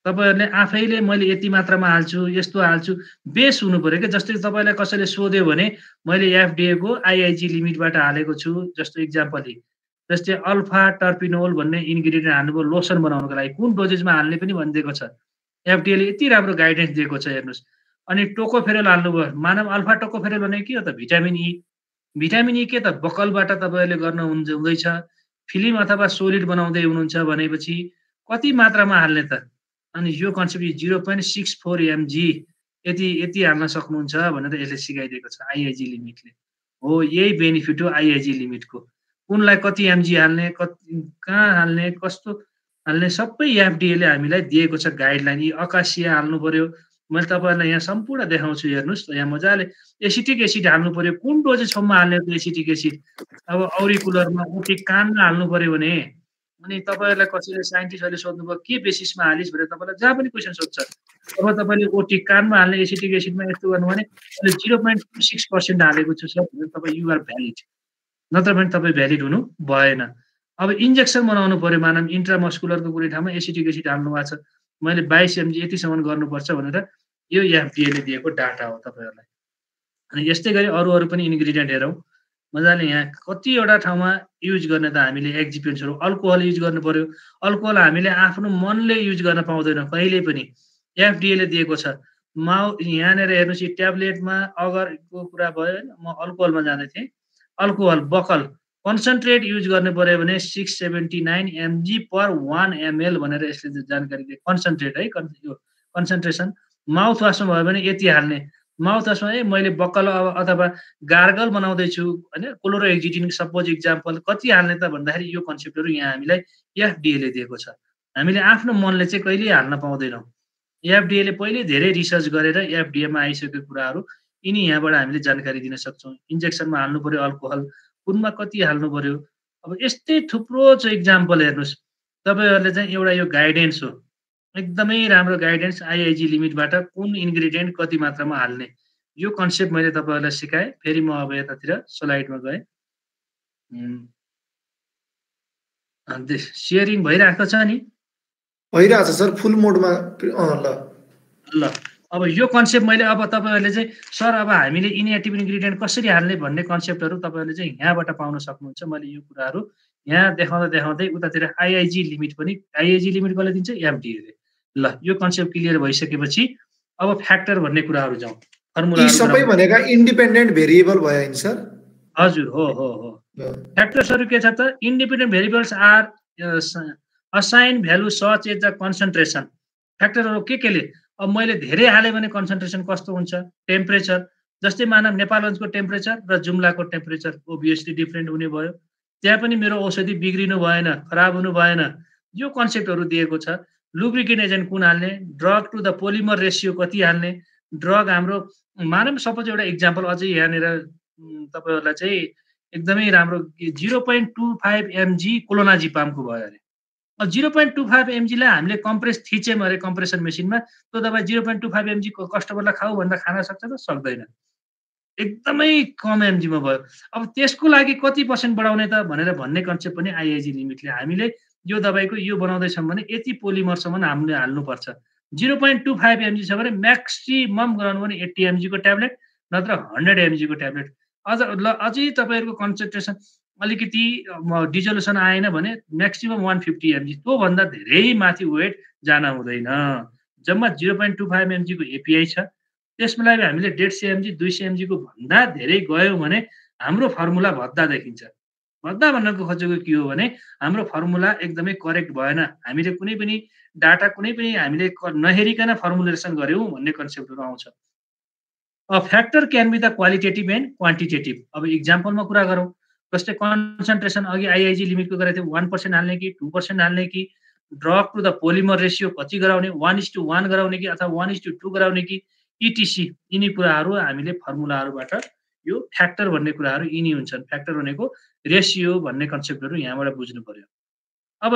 तपाईहरुले आफैले मैले यति मात्रामा हाल्छु, यस्तो हाल्छु, बेस हुनु पर्यो के। जस्तै तपाईलाई कसैले सोध्यो भने मैले एफडीए को आइआइजी लिमिटबाट हालेको छु, जस्तो इक्जाम्पल जस्तै अल्फा टर्पिनोल भन्ने इन्ग्रिडियन्ट हाल्नुभयो लोसन बनाउनको लागि, कुन डोजेजमा हाल्ने पनि भनिदिएको छ। एफडीएले यति राम्रो गाइडेन्स दिएको छ हेर्नुहोस्। अनि टोकोफेरोल हाल्नुभयो, मानव अल्फा टोकोफेरोल भनेको के हो त? भिटामिन ई। भिटामिन ई के त? बकलबाट तपाईहरुले गर्न हुँदैछ, फिल्म अथवा सोलिड बनाउँदै हुनुहुन्छ भनेपछि कति मात्रामा हाल्ने त? अनि यो कन्सेप्ट 0.64 mg यति हाल्न सक्नुहुन्छ भनेर यसले सिकाइदिएको छ आइआइजी लिमिटले। हो यही बेनिफिट हो आइआइजी लिमिटको। कुनलाई कति एमजी हाल्ने, कहाँ हाल्ने, कस्तो हाल्ने सबै एफडीएले हामीलाई दिएको छ गाइडलाइन। यी अकासिया हाल्नु पर्यो, मैले तपाईहरुलाई यहाँ सम्पूर्ण देखाउँछु हेर्नुहोस्। यहाँ मजाले एसिटिक एसिड हाल्नु पर्यो, कुन डोजेसम्म हाल्ने त एसिटिक एसिड। अब औरिकुलरमा ओटिक कानमा हाल्नु पर्यो भने, अनि तपाईहरुलाई कसैले साइन्टिस्टहरूले सोध्नुभयो के बेसिसमा हालिस् भनेर तपाईलाई जहाँ पनि क्वेसन सोध्छ। अब तपाईले ओटिक कानमा हाल्ने एसिटिक एसिडमा यस्तो गर्नु भने मैले 0.26% हालेको छु सर भनेर तपाईँ युआर भ्यालिड, नत्र भने तपाईँ भ्यालिड हुनु भएन। अब इन्जेक्सन बनाउनु पर्यो, मानव इन्ट्रामस्कुलरको कुनै ठाउँमा एसिटिक एसिड हाल्नु भएको छ, मैले 22 mg यतिसम्म गर्नुपर्छ भनेर यो एफडीएले दिएको डाटा हो तपाईहरुलाई। अनि यस्तै गरी अरू पनि इन्ग्रिडियन्ट हेरौँ मजाले। यहाँ कतिवटा ठाउँमा युज गर्ने त हामीले एक्जिपेन्ट्सहरू। अल्कोहल युज गर्नु पर्यो, अल्कोहल हामीले आफ्नो मनले युज गर्न पाउँदैनौँ कहिल्यै पनि, एफडीएले दिएको छ। यहाँनिर हेर्नुहोस् यो ट्याब्लेटमा अगरको कुरा भयो होइन, म अल्कोहलमा जाँदै थिएँ। अल्कोहल बकल कन्सन्ट्रेट युज गर्नु पर्यो भने 679 mg per 1 ml भनेर यसले जानकारी दिए। कन्सन्ट्रेट है, यो कन्सन्ट्रेसन। माउथ वासमा भयो भने यति हाल्ने। माउथ वासमा मैले बक्कल अथवा गार्गल बनाउँदैछु होइन, क्लोरोहेक्जिडिन सपोज इक्जाम्पल, कति हाल्ने त भन्दाखेरि यो कन्सेप्टहरू यहाँ हामीलाई एफडीएले दिएको छ। हामीले आफ्नो मनले चाहिँ कहिल्यै हाल्न पाउँदैनौँ। एफडीएले पहिले धेरै रिसर्च गरेर एफडीएमा आइसकेको कुराहरू यिनी यहाँबाट हामीले जानकारी दिन सक्छौँ। इन्जेक्सनमा हाल्नु पर्यो अल्कोहल, कुनमा कति हाल्नु पर्यो। अब यस्तै थुप्रो छ इक्जाम्पल हेर्नुहोस्। तपाईहरुले चाहिँ एउटा यो गाइडेन्स हो, एकदमै राम्रो गाइडेन्स आइआइजी लिमिटबाट कुन इन्ग्रिडियन्ट कति मात्रामा हाल्ने, यो कन्सेप्ट मैले तपाईहरुलाई सिकाएँ। फेरि म अब यतातिर स्लाइडमा गएँ। सेयरिङ भइरहेको छ नि?
भइरहेछ सर, फुल मोडमा।
ल अब यो कन्सेप्ट मैले अब तपाईहरुले चाहिँ सर अब हामीले इनएक्टिभ इन्ग्रिडियन्ट कसरी हाल्ने भन्ने कन्सेप्टहरू तपाईहरुले चाहिँ यहाँबाट पाउन सक्नुहुन्छ। मैले यो कुराहरू यहाँ देखाउँदै उतातिर आइआइजी लिमिट पनि, आइआइजी लिमिट कसले दिन्छ? एफडीएले। ल यो कन्सेप्ट क्लियर भइसकेपछि अब फ्याक्टर भन्ने कुराहरू जाउँ। फर्मुला
सबै भनेका इन्डिपेन्डेन्ट भेरिएबल भयो नि सर?
हजुर, हो हो हो। फ्याक्टर्सहरू के छ त? Independent variables are assign value such as the concentration. फ्याक्टरहरू केले? अब मैले धेरै हालेँ भने कन्सन्ट्रेसन कस्तो हुन्छ? टेम्परेचर, जस्तै मानव नेपालगञ्जको टेम्परेचर र जुम्लाको टेम्परेचर ओभियसली डिफ्रेन्ट हुने भयो। त्यहाँ पनि मेरो औषधि बिग्रिनु भएन, खराब हुनु भएन। यो कन्सेप्टहरू दिएको छ। लुब्रिकेन्ट एजेन्ट कुन हाल्ने, drug to the polymer ratio कति हाल्ने, ड्रग हाम्रो मानव सपोज एउटा इक्जाम्पल अझै यहाँनिर तपाईहरुलाई चाहिँ एकदमै राम्रो 0.25 mg क्लोनाजिपामको भयो अरे। 0.25 mg लाई हामीले कम्प्रेस थिच्यौँ अरे कम्प्रेसन मेसिनमा, त्यो दबाई 0.25 mg को कस्टमरलाई खाऊ भन्दा खान सक्छ त? सक्दैन। एकदमै कम एमजीमा भयो। अब त्यसको लागि कति % बढाउने त भनेर भन्ने कन्सेप्ट पनि आइआइजी लिमिटले, हामीले यो दबाईको यो बनाउँदैछौँ भने यति पोलिमरसम्म हामीले हाल्नुपर्छ। 0.25 mg छ भने म्याक्सिमम गराउनु भने 80 mg को ट्याब्लेट, नत्र 100 mg को ट्याब्लेट। अझै तपाईहरुको कन्सन्ट्रेसन अलिकति डिजोल्युसन आएन भने म्याक्सिमम 150 mg, त्यो भन्दा धेरै माथि वेट जान हुँदैन। जम्मा 0.25 mg को एपीआई छ। त्यसलाई हामीले 150 mg 200 mg को भन्दा धेरै गयौँ भने हाम्रो फर्मुला भद्दा देखिन्छ। भन्नको खोजेको के हो भने हाम्रो फर्मुला एकदमै करेक्ट भएन, हामीले कुनै पनि डाटा हामीले नहेरिकन फर्मुलेसन गर्यौँ भन्ने कन्सेप्टहरू आउँछ। Factor can be the qualitative and quantitative. अब इक्जाम्पलमा कुरा गरौँ, जस्तै कन्सन्ट्रेसन अघि आइआइजी लिमिटको गरेको थियो, 1% हाल्ने कि 2% हाल्ने कि, drug to the polymer ratio कति गराउने, 1:1 गराउने कि अथवा 1:2 गराउने कि, इटिसी यिनी कुराहरू हामीले फर्मुलाहरूबाट यो फ्याक्टर भन्ने कुराहरू यिनी हुन्छन्। फ्याक्टर भनेको रेसियो भन्ने कन्सेप्टहरू यहाँबाट बुझ्नु पर्यो। अब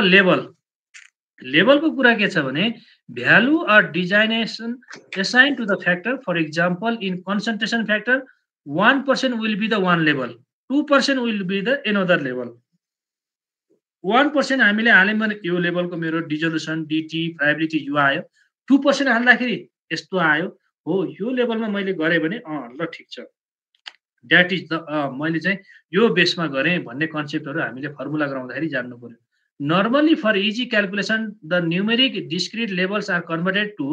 लेभलको कुरा के छ भने value or designation assign to the factor. For example in concentration factor 1% will be the one level, 2% will be the another level. 1% हामीले हाल्यौँ भने यो लेभलको मेरो डिजोल्युसन डिटी प्राइबिलिटी यो आयो, 2% हाल्दाखेरि यस्तो आयो, हो यो लेभलमा मैले गरेँ भने ल ठिक छ, द्याट इज द मैले चाहिँ यो बेसमा गरेँ भन्ने कन्सेप्टहरू हामीले फर्मुला गराउँदाखेरि जान्नु पर्यो। Normally for easy calculation the numeric discrete levels are converted to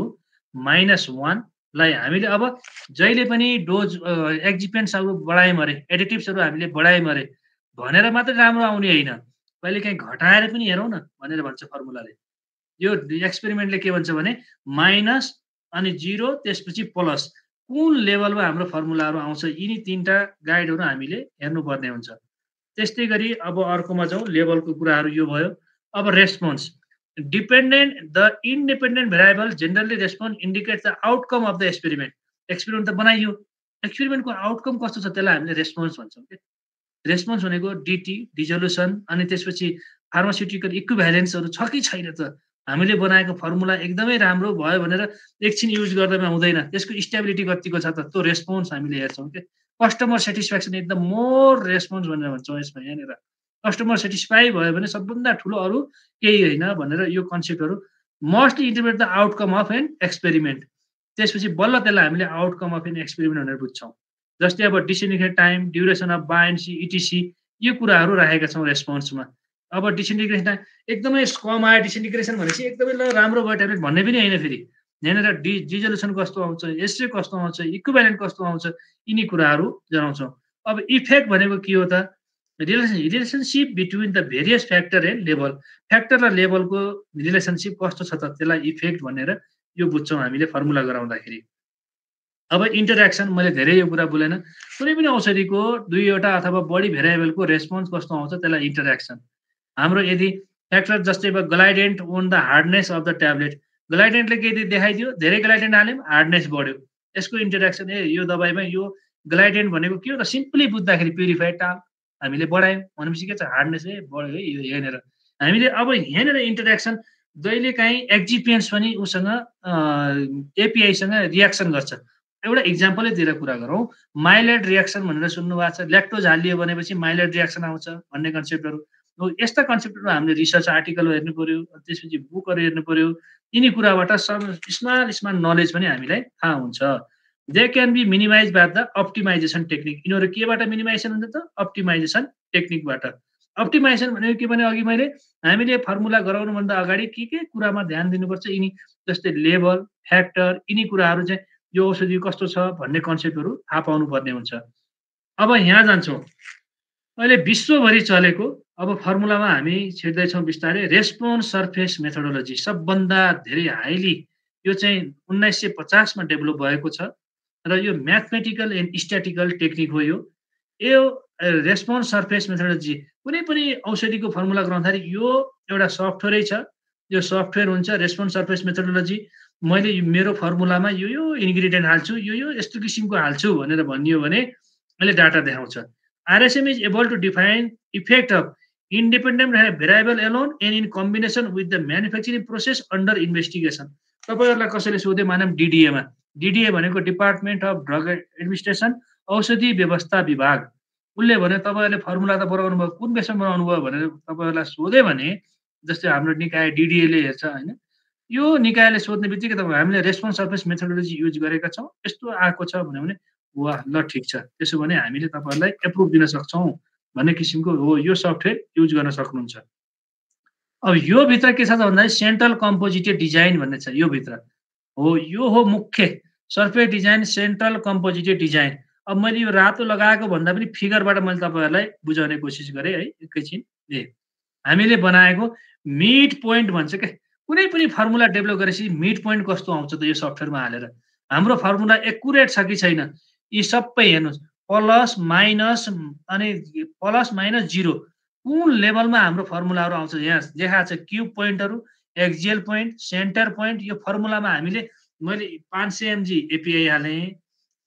-1 लाई हामीले अब जहिले पनि डोज एक्जिपेन्ट्सहरू बढायौँ अरे, एडिटिभ्सहरू हामीले बढायौँ अरे भनेर मात्रै राम्रो आउने होइन, कहिले काहीँ घटाएर पनि हेरौँ न भनेर भन्छ फर्मुलाले। यो एक्सपेरिमेन्टले के भन्छ भने माइनस अनि 0 त्यसपछि प्लस कुन लेभलमा हाम्रो फर्मुलाहरू आउँछ, यिनी 3टा गाइडहरू हामीले हेर्नुपर्ने हुन्छ। त्यस्तै गरी अब अर्कोमा जाउँ, लेभलको कुराहरू यो भयो। अब response dependent the independent variable generally response indicates the outcome of the experiment. Experiment त बनाइयो, एक्सपेरिमेन्टको आउटकम कस्तो छ त्यसलाई हामीले रेस्पोन्स भन्छौँ के। रेस्पोन्स भनेको डिटी डिजोल्युसन अनि त्यसपछि फार्मास्युटिकल इक्विभ्यालेन्सहरू छ कि छैन त, हामीले बनाएको फर्मुला एकदमै राम्रो भयो भनेर एकछिन युज गर्दामा हुँदैन, त्यसको स्टेबिलिटी कतिको छ त, त्यो रेस्पोन्स हामीले हेर्छौँ के। Customer satisfaction is the more response भनेर भन्छौँ यसमा। यहाँनिर कस्टमर सेटिस्फाई भयो भने सबभन्दा ठुलो अरू केही होइन भनेर यो कन्सेप्टहरू must interpret the outcome of an experiment. त्यसपछि बल्ल त्यसलाई हामीले आउटकम अफ एन एक्सपेरिमेन्ट भनेर बुझ्छौँ। जस्तै अब disintegration time, duration of buoyancy, etc यो कुराहरू राखेका छौँ रेस्पोन्समा। अब डिसइन्टिग्रेसन टाइम एकदमै कम आयो, डिसइन्टिग्रेसन भनेपछि एकदमै ल राम्रो भयो ट्याब्लेट भन्ने पनि होइन। फेरि यहाँनिर डिजोल्युसन कस्तो आउँछ, एसए कस्तो आउँछ, इक्विभ्यालेन्ट कस्तो आउँछ, यिनी कुराहरू जनाउँछौँ। अब इफेक्ट भनेको के हो त, relationship between the various factor and level. Factor र लेभलको रिलेसनसिप कस्तो छ त त्यसलाई इफेक्ट भनेर यो बुझ्छौँ हामीले फर्मुला गराउँदाखेरि। अब इन्टरेक्सन मैले धेरै यो कुरा बोलेन, कुनै पनि औषधिको 2वटा अथवा बढी भेरिएबलको रेस्पोन्स कस्तो आउँछ त्यसलाई इन्टरेक्सन। हाम्रो यदि फ्याक्टर जस्तै अब glidant on the hardness of the tablet, ग्लाइडेन्टले के देखाइदियो, धेरै ग्लाइडेन्ट हाल्यौँ हार्डनेस बढ्यो, यसको इन्टरेक्सन यो दबाईमा यो ग्लाइडेन्ट भनेको के हो त, सिम्पली बुझ्दाखेरि प्युरिफाइड टाल हामीले बढायौँ भनेपछि के छ, हार्डनेस बढ्यो है यो यहाँनिर हामीले। अब यहाँनिर इन्टरेक्सन जहिले काहीँ एक्जिपिएन्ट्स पनि उसँग एपिआईसँग रियाक्सन गर्छ। एउटा इक्जाम्पलै दिएर कुरा गरौँ, माइलेड रियाक्सन भनेर सुन्नुभएको छ, ल्याक्टोज हालियो भनेपछि माइलेड रियाक्सन आउँछ भन्ने कन्सेप्टहरू। यस्ता कन्सेप्टहरू हामीले रिसर्च आर्टिकल हेर्नु पर्यो, त्यसपछि बुकहरू हेर्नु पर्यो, यिनी कुराबाट स्मल नलेज पनि हामीलाई थाहा हुन्छ। They can be minimised by the optimisation technique. यिनीहरू केबाट मिनिमाइजेसन हुन्छ त, अप्टिमाइजेसन टेक्निकबाट। अप्टिमाइजेसन भनेको के भने अघि मैले हामीले फर्मुला गराउनुभन्दा अगाडि के कुरामा ध्यान दिनुपर्छ, यिनी जस्तै लेभल, फ्याक्टर, यिनी कुराहरू चाहिँ यो औषधि कस्तो छ भन्ने कन्सेप्टहरू थाहा पाउनुपर्ने हुन्छ। अब यहाँ जान्छौँ, अहिले विश्वभरि चलेको अब फर्मुलामा हामी छिर्दैछौँ बिस्तारै। रेस्पोन्स सर्फेस मेथोडोलोजी सबभन्दा धेरै हाइली यो चाहिँ 1950 मा डेभलप भएको छ र यो म्याथमेटिकल एन्ड स्ट्याटिकल टेक्निक हो। यो रेस्पोन्स सर्फेस मेथोडोलोजी कुनै पनि औषधिको फर्मुला गराउँदाखेरि यो एउटा सफ्टवेयरै छ, यो सफ्टवेयर हुन्छ रेस्पोन्स सर्फेस मेथोडोलोजी। मैले मेरो फर्मुलामा यो इन्ग्रिडियन्ट हाल्छु, यो यस्तो किसिमको हाल्छु भनेर भनियो भने अहिले डाटा देखाउँछ। RSM is able to define effect of independent variable alone and in combination with the manufacturing process under investigation. तपाईँहरूलाई कसैले सोधे मानौँ डिडिएमा, डिडिए भनेको डिपार्टमेन्ट अफ ड्रग एडमिनिस्ट्रेसन, औषधि व्यवस्था विभाग। उसले भने तपाईँहरूले फर्मुला त बनाउनु भयो, कुन बेसमा बनाउनु भयो भनेर तपाईँहरूलाई सोध्यो भने, जस्तै हाम्रो निकाय डिडिएले हेर्छ होइन, यो निकायले सोध्ने बित्तिकै तपाईँ हामीले रेस्पोन्स सर्फेस मेथोडोलोजी युज गरेका छौँ, यस्तो आएको छ भन्यो भने वाह ल ठिक छ, त्यसो भने हामीले तपाईँहरूलाई एप्रुभ दिन सक्छौँ भन्ने किसिमको हो, यो सफ्टवेयर युज गर्न सक्नुहुन्छ। अब यो भित्र के छ त भन्दाखेरि सेन्ट्रल कम्पोजिटेड डिजाइन भन्ने छ, यो भित्र हो, यो हो मुख्य सर्फेस डिजाइन, सेन्ट्रल कम्पोजिटेड डिजाइन। अब मैले यो रातो लगाएको भन्दा पनि फिगरबाट मैले तपाईँहरूलाई बुझाउने कोसिस गरेँ है एकैछिन। हामीले बनाएको मिड पोइन्ट भन्छ क्या, कुनै पनि फर्मुला डेभलप गरेपछि मिड पोइन्ट कस्तो आउँछ त यो सफ्टवेयरमा हालेर, हाम्रो फर्मुला एकुरेट छ कि छैन, यी सबै हेर्नुहोस्, प्लस माइनस अनि प्लस माइनस 0 कुन लेभलमा हाम्रो फर्मुलाहरू आउँछ। यहाँ देखाएको छ क्युब पोइन्टहरू, एक्जियल पोइन्ट, सेन्टर पोइन्ट। यो फर्मुलामा हामीले मैले 500 mg एपिआई हालेँ,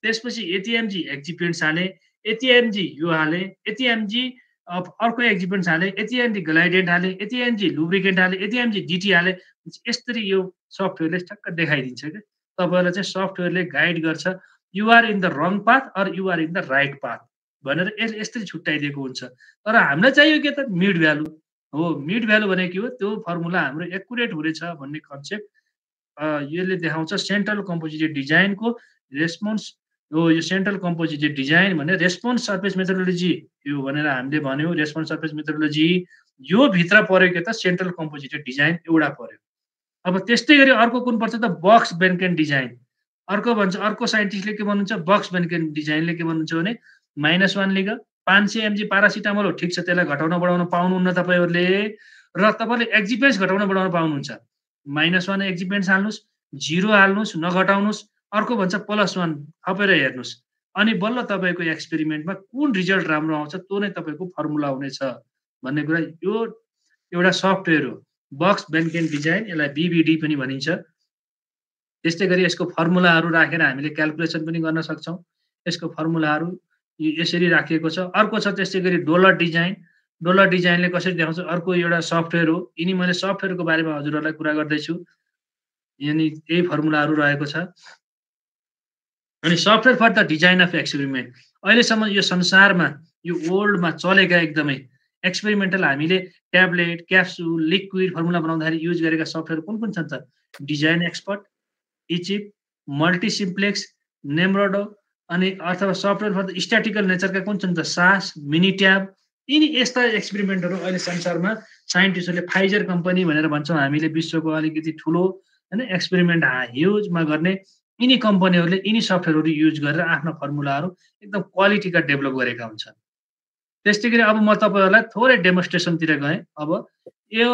त्यसपछि यति एमजी एक्जिपेन्ट्स हालेँ, यति एमजी यो हालेँ, यति एमजी अर्को एक्जिपेन्ट्स हालेँ, यति एमजी ग्लाइडेन्ट हालेँ, यति एमजी लुब्रिकेन्ट हालेँ, यति एमजी डिटी हालेँ। यसरी यो सफ्टवेयरले ठक्क देखाइदिन्छ क्या तपाईँहरूलाई चाहिँ। सफ्टवेयरले गाइड गर्छ you're in the wrong path or you're in the right path भनेर यस्तरी छुट्याइदिएको हुन्छ। तर हामीलाई चाहियो के त मिड भ्यालु हो। मिड भ्यालु भनेको के हो, त्यो फर्मुला हाम्रो एकुरेट हुनेछ भन्ने कन्सेप्ट यसले देखाउँछ। सेन्ट्रल कम्पोजिटेड डिजाइनको रेस्पोन्स हो, यो सेन्ट्रल कम्पोजिटेड डिजाइन भने रेस्पोन्स सर्फेस मेथोडोलोजी यो भनेर हामीले भन्यौँ। रेस्पोन्स सर्फेस मेथोडोलोजी यो भित्र पर्यो के त सेन्ट्रल कम्पोजिटेड डिजाइन एउटा पर्यो। अब त्यस्तै गरी अर्को कुन पर्छ त बक्स बेन्केन डिजाइन। अर्को भन्छ, अर्को साइन्टिस्टले के भन्नुहुन्छ, बक्स बेन्केन डिजाइनले के भन्नुहुन्छ भने -1 लिग 500 mg पारासिटामोल हो, ठिक छ, त्यसलाई घटाउन बढाउन पाउनुहुन्न तपाईँहरूले, र तपाईँले एक्जिपेन्ट्स घटाउन बढाउन पाउनुहुन्छ। -1 एक्जिपेन्ट्स हाल्नुहोस्, 0 हाल्नुहोस्, नघटाउनुहोस्। अर्को भन्छ +1 थपेर हेर्नुहोस्, अनि बल्ल तपाईँको एक्सपेरिमेन्टमा कुन रिजल्ट राम्रो आउँछ त्यो नै तपाईँको फर्मुला हुनेछ भन्ने कुरा। यो एउटा सफ्टवेयर हो बक्स बेन्केन डिजाइन, यसलाई बीबीडी पनि भनिन्छ। त्यस्तै गरी यसको फर्मुलाहरू राखेर हामीले क्याल्कुलेसन पनि गर्न सक्छौँ। यसको फर्मुलाहरू यसरी राखिएको छ। अर्को छ त्यस्तै गरी डोलर डिजाइन। डोलर डिजाइनले कसरी देखाउँछ, अर्को एउटा सफ्टवेयर हो। यिनी मैले सफ्टवेयरको बारेमा हजुरहरूलाई कुरा गर्दैछु, यानि यही फर्मुलाहरू रहेको छ। अनि software for the design of experiment, अहिलेसम्म यो संसारमा यो वर्ल्डमा चलेका एकदमै एक्सपेरिमेन्टल हामीले ट्याब्लेट, क्याप्सुल, लिक्विड फर्मुला बनाउँदाखेरि युज गरेका सफ्टवेयर कुन कुन छन् त? डिजाइन एक्सपर्ट, इचिप, मल्टिसिम्प्लेक्स, नेम्रोडो, अनि अथवा सफ्टवेयर फर द स्ट्याटिकल नेचरका कुन छन् त? सास, मिनिट्याब। यिनी यस्ता एक्सपेरिमेन्टहरू अहिले संसारमा साइन्टिस्टहरूले फाइजर कम्पनी भनेर भन्छौँ हामीले, विश्वको अलिकति ठुलो होइन एक्सपेरिमेन्ट ह्युजमा गर्ने यिनी कम्पनीहरूले यिनी सफ्टवेयरहरू युज गरेर आफ्ना फर्मुलाहरू एकदम क्वालिटीका डेभलप गरेका हुन्छन्। त्यस्तै गरी अब म तपाईँहरूलाई थोरै डेमोन्स्ट्रेसनतिर गएँ। अब यो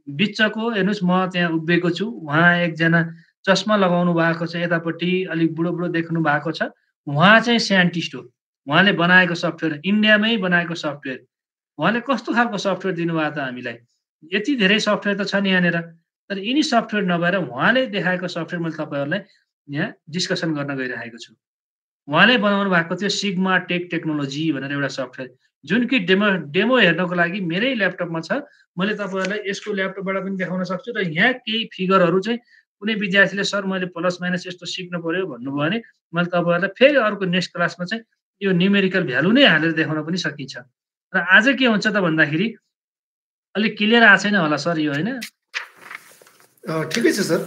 बिचको हेर्नुहोस्, म त्यहाँ उभिएको छु, उहाँ एकजना चस्मा लगाउनु भएको छ, यतापट्टि अलिक बुढो बुढो देख्नु भएको छ, उहाँ चाहिँ साइन्टिस्ट हो। उहाँले बनाएको सफ्टवेयर, इन्डियामै बनाएको सफ्टवेयर। उहाँले कस्तो खालको सफ्टवेयर दिनुभयो त हामीलाई? यति धेरै सफ्टवेयर त छन् यहाँनिर, तर यिनी सफ्टवेयर नभएर उहाँले देखाएको सफ्टवेयर मैले तपाईँहरूलाई यहाँ डिस्कसन गर्न गइरहेको छु। उहाँले बनाउनु भएको थियो सिग्मा टेक टेक्नोलोजी भनेर एउटा सफ्टवेयर, जुन कि डेमो हेर्नको लागि मेरै ल्यापटपमा छ। मैले तपाईँहरूलाई यसको ल्यापटपबाट पनि देखाउन सक्छु। र यहाँ केही फिगरहरू चाहिँ कुनै विद्यार्थीले सर मैले प्लस माइनस यस्तो सिक्नु पर्यो भन्नुभयो भने मैले तपाईँहरूलाई फेरि अर्को नेक्स्ट क्लासमा चाहिँ यो न्युमेरिकल भ्यालु नै हालेर देखाउन पनि सकिन्छ। र आज के हुन्छ त भन्दाखेरि अलिक क्लियर आएको छैन होला सर यो, होइन?
ठिकै छ सर,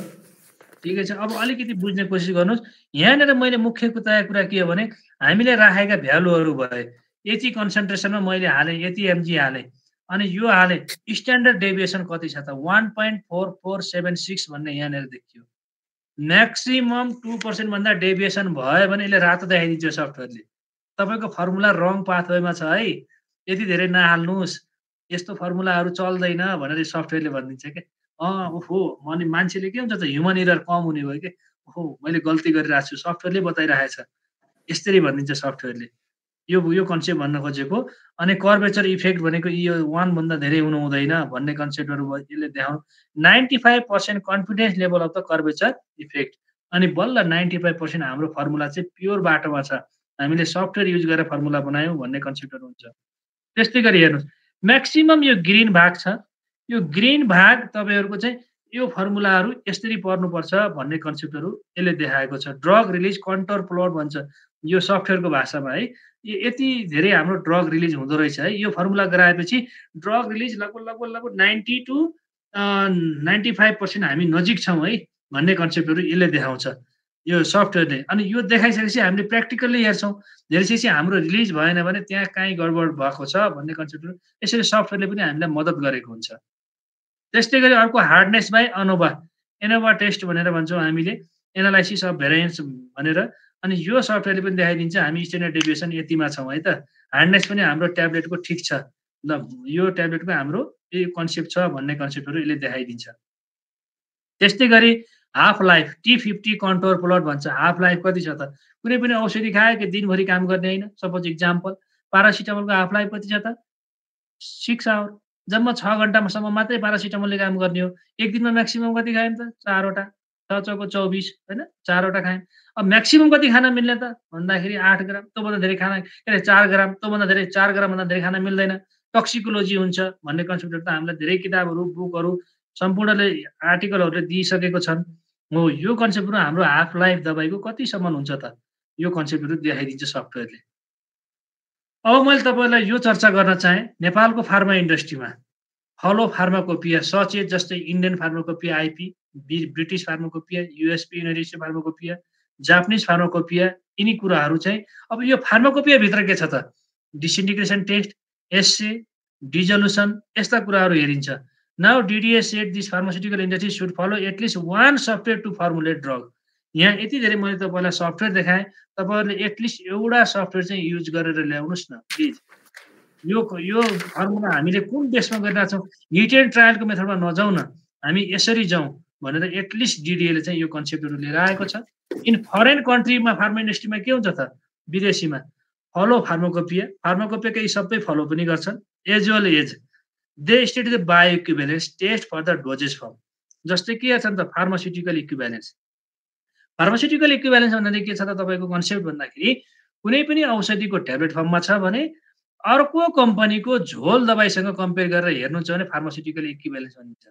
ठिकै छ। अब अलिकति बुझ्ने कोसिस गर्नुहोस्। यहाँनिर मैले मुख्य कुरा के हो भने हामीले राखेका भ्यालुहरू भए, यति कन्सन्ट्रेसनमा मैले हालेँ, यति एमजी हालेँ, अनि यो हालेँ, स्ट्यान्डर्ड डेभिएसन कति छ त? 1.4476 भन्ने यहाँनिर देखियो। म्याक्सिमम 2% भन्दा डेभिएसन भयो भने यसले रातो देखाइदिन्छ सफ्टवेयरले, तपाईँको फर्मुला रङ पाथवेमा छ है, यति धेरै नहाल्नुहोस्, यस्तो फर्मुलाहरू चल्दैन भनेर सफ्टवेयरले भनिदिन्छ क्या। ओहो, अनि मान्छेले के हुन्छ त ह्युमन एरर कम हुने भयो कि, ओहो मैले गल्ती गरिरहेको छु, सफ्टवेयरले बताइरहेको छ, यसरी भनिदिन्छ सफ्टवेयरले। यो कन्सेप्ट भन्न खोजेको। अनि कर्वेचर इफेक्ट भनेको यो 1 भन्दा धेरै हुनु हुँदैन भन्ने कन्सेप्टहरू यसले देखाउनु। 95% confidence level of the curvature effect, अनि बल्ल 95% हाम्रो फर्मुला चाहिँ प्योर बाटोमा छ, हामीले सफ्टवेयर युज गरेर फर्मुला बनायौँ भन्ने कन्सेप्टहरू हुन्छ। त्यस्तै गरी हेर्नुहोस्, म्याक्सिमम यो ग्रिन भाग छ, यो ग्रिन भाग तपाईँहरूको चाहिँ यो फर्मुलाहरू यसरी पर्नुपर्छ भन्ने कन्सेप्टहरू यसले देखाएको छ। ड्रग रिलिज कन्ट्रोल प्लट भन्छ यो सफ्टवेयरको भाषामा है। यति धेरै हाम्रो ड्रग रिलिज हुँदो रहेछ है। यो फर्मुला गराएपछि ड्रग रिलिज लगभग 90 to 95% हामी नजिक छौँ है भन्ने कन्सेप्टहरू यसले देखाउँछ यो सफ्टवेयरले। अनि यो देखाइसकेपछि हामीले प्र्याक्टिकल्ली हेर्छौँ, धेरैपछि हाम्रो रिलिज भएन भने त्यहाँ काहीँ गडबड भएको छ भन्ने कन्सेप्टहरू यसरी सफ्टवेयरले पनि हामीलाई मद्दत गरेको हुन्छ। त्यस्तै गरी अर्को हार्डनेस बाई एनोभा टेस्ट भनेर भन्छौँ हामीले, एनालाइसिस अफ भेरिएन्स भनेर। अनि यो सफ्टवेयरले पनि देखाइदिन्छ हामी स्ट्यान्डर्ड डेभिएसन यतिमा छौँ है त, हार्डनेस पनि हाम्रो ट्याब्लेटको ठिक छ, ल यो ट्याब्लेटको हाम्रो यो कन्सेप्ट छ भन्ने कन्सेप्टहरू यसले देखाइदिन्छ। त्यस्तै गरी half life T50 control plot भन्छ। हाफ लाइफ कति छ त? कुनै पनि औषधि खायो कि दिनभरि काम गर्ने होइन। सपोज इक्जाम्पल पारासिटामोलको हाफ लाइफ कति छ त? 6 आवर। जम्मा 6 घन्टासम्म मात्रै पारासिटामोलले काम गर्ने हो। एक दिनमा म्याक्सिमम कति खायौँ त? 4 वटा। 6 चौको 24 होइन, 4 वटा खायौँ। अब म्याक्सिमम कति खान मिल्ने त भन्दाखेरि 8 ग्राम। त्योभन्दा धेरै खाना के अरे 4 ग्राम, त्योभन्दा धेरै 4 ग्रामभन्दा धेरै खान मिल्दैन। टक्सिकोलोजी हुन्छ भन्ने कन्सेप्टहरू त हामीलाई धेरै किताबहरू, बुकहरू सम्पूर्णले आर्टिकलहरूले दिइसकेको छन्। हो यो कन्सेप्टहरू हाम्रो हाफ लाइफ दबाईको कतिसम्म हुन्छ त? यो कन्सेप्टहरू देखाइदिन्छ सफ्टवेयरले। अब मैले तपाईँलाई यो चर्चा गर्न चाहेँ नेपालको फार्मा इन्डस्ट्रीमा फलो फार्माकोपिया सचेत जस्तै Indian pharmacopoeia IP, British pharmacopoeia, USP United state pharmacopoeia, Japanese pharmacopoeia, यिनी कुराहरू चाहिँ अब यो फार्माकोपियाभित्र के छ त? डिसिन्टिग्रेसन टेस्ट, एसए, डिजोल्युसन यस्ता कुराहरू हेरिन्छ। Now DDA said this pharmaceutical industry should follow at least one software to formulate drug. यहाँ यति धेरै मैले तपाईँलाई सफ्टवेयर देखाएँ, तपाईँहरूले एटलिस्ट एउटा सफ्टवेयर चाहिँ युज गरेर ल्याउनुहोस् न प्लिज। यो फर्मुला हामीले कुन देशमा गरिरहेको छौँ, हिट एन्ड ट्रायलको मेथडमा नजाउँ न, हामी यसरी जाउँ भनेर एटलिस्ट DDAले चाहिँ यो कन्सेप्टहरू लिएर आएको छ। इन फरेन कन्ट्रीमा फार्मा इन्डस्ट्रीमा के हुन्छ त? विदेशीमा फलो फार्माकोपिया, फार्माकोपियाका यी सबै फलो पनि गर्छन्। As well as they state the bio equivalence test for the doses form. जस्तै के छ नि त? Pharmaceutical equivalence. फार्मास्युटिकल इक्विभ्यालेन्स भन्नाले के छ त तपाईँको कन्सेप्ट भन्दाखेरि कुनै पनि औषधिको ट्याब्लेट फर्ममा छ भने अर्को कम्पनीको झोल दबाईसँग कम्पेयर गरेर हेर्नुहुन्छ भने फार्मास्युटिकल इक्विभ्यालेन्स भनिन्छ।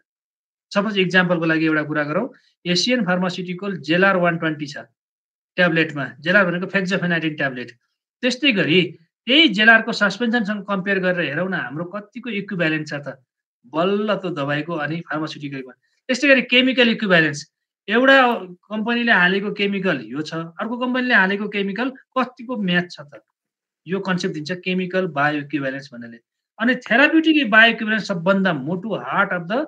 सपोज इक्जाम्पलको लागि एउटा कुरा गरौँ, एसियन फार्मास्युटिकल जेलार 120 छ ट्याब्लेटमा। जेलार भनेको फेक्सोफेनाइडिन ट्याब्लेट। त्यस्तै गरी त्यही जेलारको सस्पेन्सनसँग कम्पेयर गरेर हेरौँ न हाम्रो कतिको इक्विभ्यालेन्स छ त? बल्ल त्यो दबाईको अनि फार्मास्युटिकलमा। त्यस्तै गरी केमिकल इक्विभ्यालेन्स, एउटा कम्पनीले हालेको केमिकल यो छ, अर्को कम्पनीले हालेको केमिकल कतिको म्याच छ त? यो कन्सेप्ट दिन्छ केमिकल बायो इक्विभ्यालेन्स भन्नाले। अनि थेराप्युटिक बायो इक्विभ्यालेन्स सबभन्दा मोटो हार्ट अफ द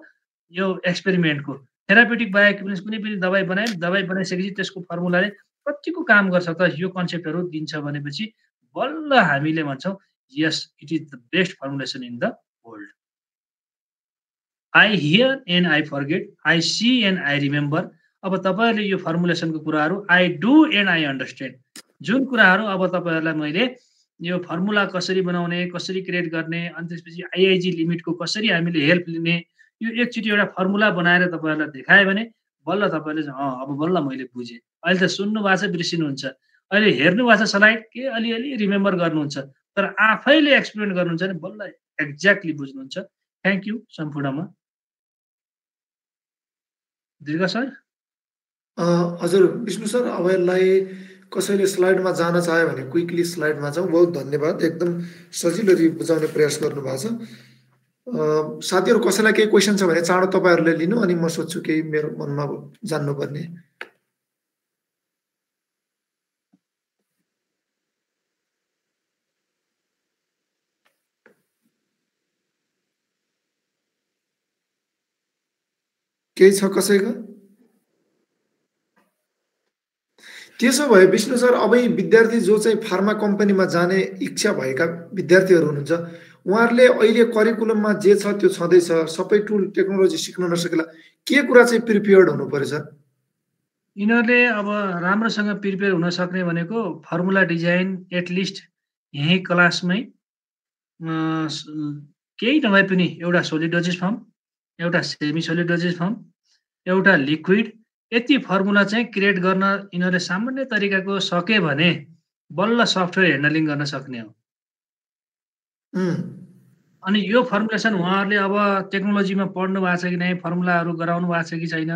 यो एक्सपेरिमेन्टको थेराप्युटिक बायो इक्विभ्यालेन्स। कुनै पनि दबाई बनाइसकेपछि त्यसको फर्मुलाले कतिको काम गर्छ त? यो कन्सेप्टहरू दिन्छ भनेपछि बल्ल हामीले भन्छौँ yes it is the best formulation in the world. I hear and I forget, I see and I remember. अब तपाईँहरूले यो फर्मुलेसनको कुराहरू I do and I understand जुन कुराहरू अब तपाईँहरूलाई मैले यो फर्मुला कसरी बनाउने, कसरी क्रिएट गर्ने, अनि त्यसपछि IIG लिमिटको कसरी हामीले हेल्प लिने, यो एकचोटि एउटा फर्मुला बनाएर तपाईँहरूलाई देखाएँ भने बल्ल तपाईँले अब बल्ल मैले बुझेँ। अहिले त सुन्नु भएको छ बिर्सिनुहुन्छ, अहिले हेर्नु भएको छ स्लाइड के अलिअलि रिमेम्बर गर्नुहुन्छ, तर आफैले एक्सपेरिमेन्ट गर्नुहुन्छ भने बल्ल एक्ज्याक्टली बुझ्नुहुन्छ। थ्याङ्क यू सम्पूर्णमा। दीर्घ सर।
हजुर विष्णु सर, अब यसलाई कसैले स्लाइडमा जान चाह्यो भने क्विकली स्लाइडमा जाउँ। बहुत धन्यवाद, एकदम सजिलो बुझाउने प्रयास गर्नुभएको छ। साथीहरू कसैलाई केही क्वेसन छ भने चाँडो तपाईँहरूले लिनु, अनि म सोध्छु केही मेरो मनमा जान्नुपर्ने। केही छ कसैको? त्यसो भए विष्णु सर, अब विद्यार्थी जो चाहिँ फार्मा कम्पनीमा जाने इच्छा भएका विद्यार्थीहरू हुनुहुन्छ, उहाँहरूले अहिले करिकुलममा जे छ त्यो छँदैछ, सबै टुल टेक्नोलोजी सिक्न नसकेला के कुरा चाहिँ प्रिपेयर्ड हुनु पर्छ?
यिनीहरूले अब राम्रोसँग प्रिपेयर हुन सक्ने भनेको फर्मुला डिजाइन एटलिस्ट यहीँ क्लासमै केही नभए पनि एउटा सोलिड डोजेस फर्म, एउटा सेमी सोलिड डोजेस फर्म, एउटा लिक्विड, यति फर्मुला चाहिँ क्रिएट गर्न यिनीहरूले सामान्य तरिकाको सके भने बल्ल सफ्टवेयर ह्यान्डलिङ गर्न सक्ने हो। अनि यो फर्मुलेसन उहाँहरूले अब टेक्नोलोजीमा पढ्नु भएको छ कि नै, फर्मुलाहरू गराउनु भएको छ कि छैन,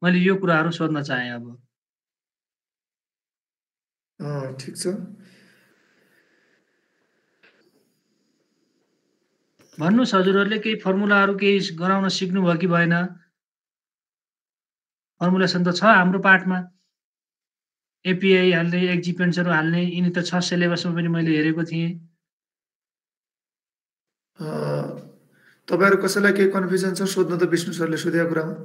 मैले यो कुराहरू सोध्न चाहेँ। अब
ठिक छ,
भन्नुहोस् हजुरहरूले केही फर्मुलाहरू केही गराउन सिक्नुभयो कि भएन? फर्मुलेसन त छ हाम्रो पाठमा, एपिआई हाल्ने, एक्जिपेन्ट्सहरू हाल्ने, यिनी त छ सिलेबसमा पनि मैले हेरेको थिएँ।
तपाईँहरू कसैलाई केही कन्फ्युजन छ सोध्नु त विष्णु सरले सोधेको कुरामा?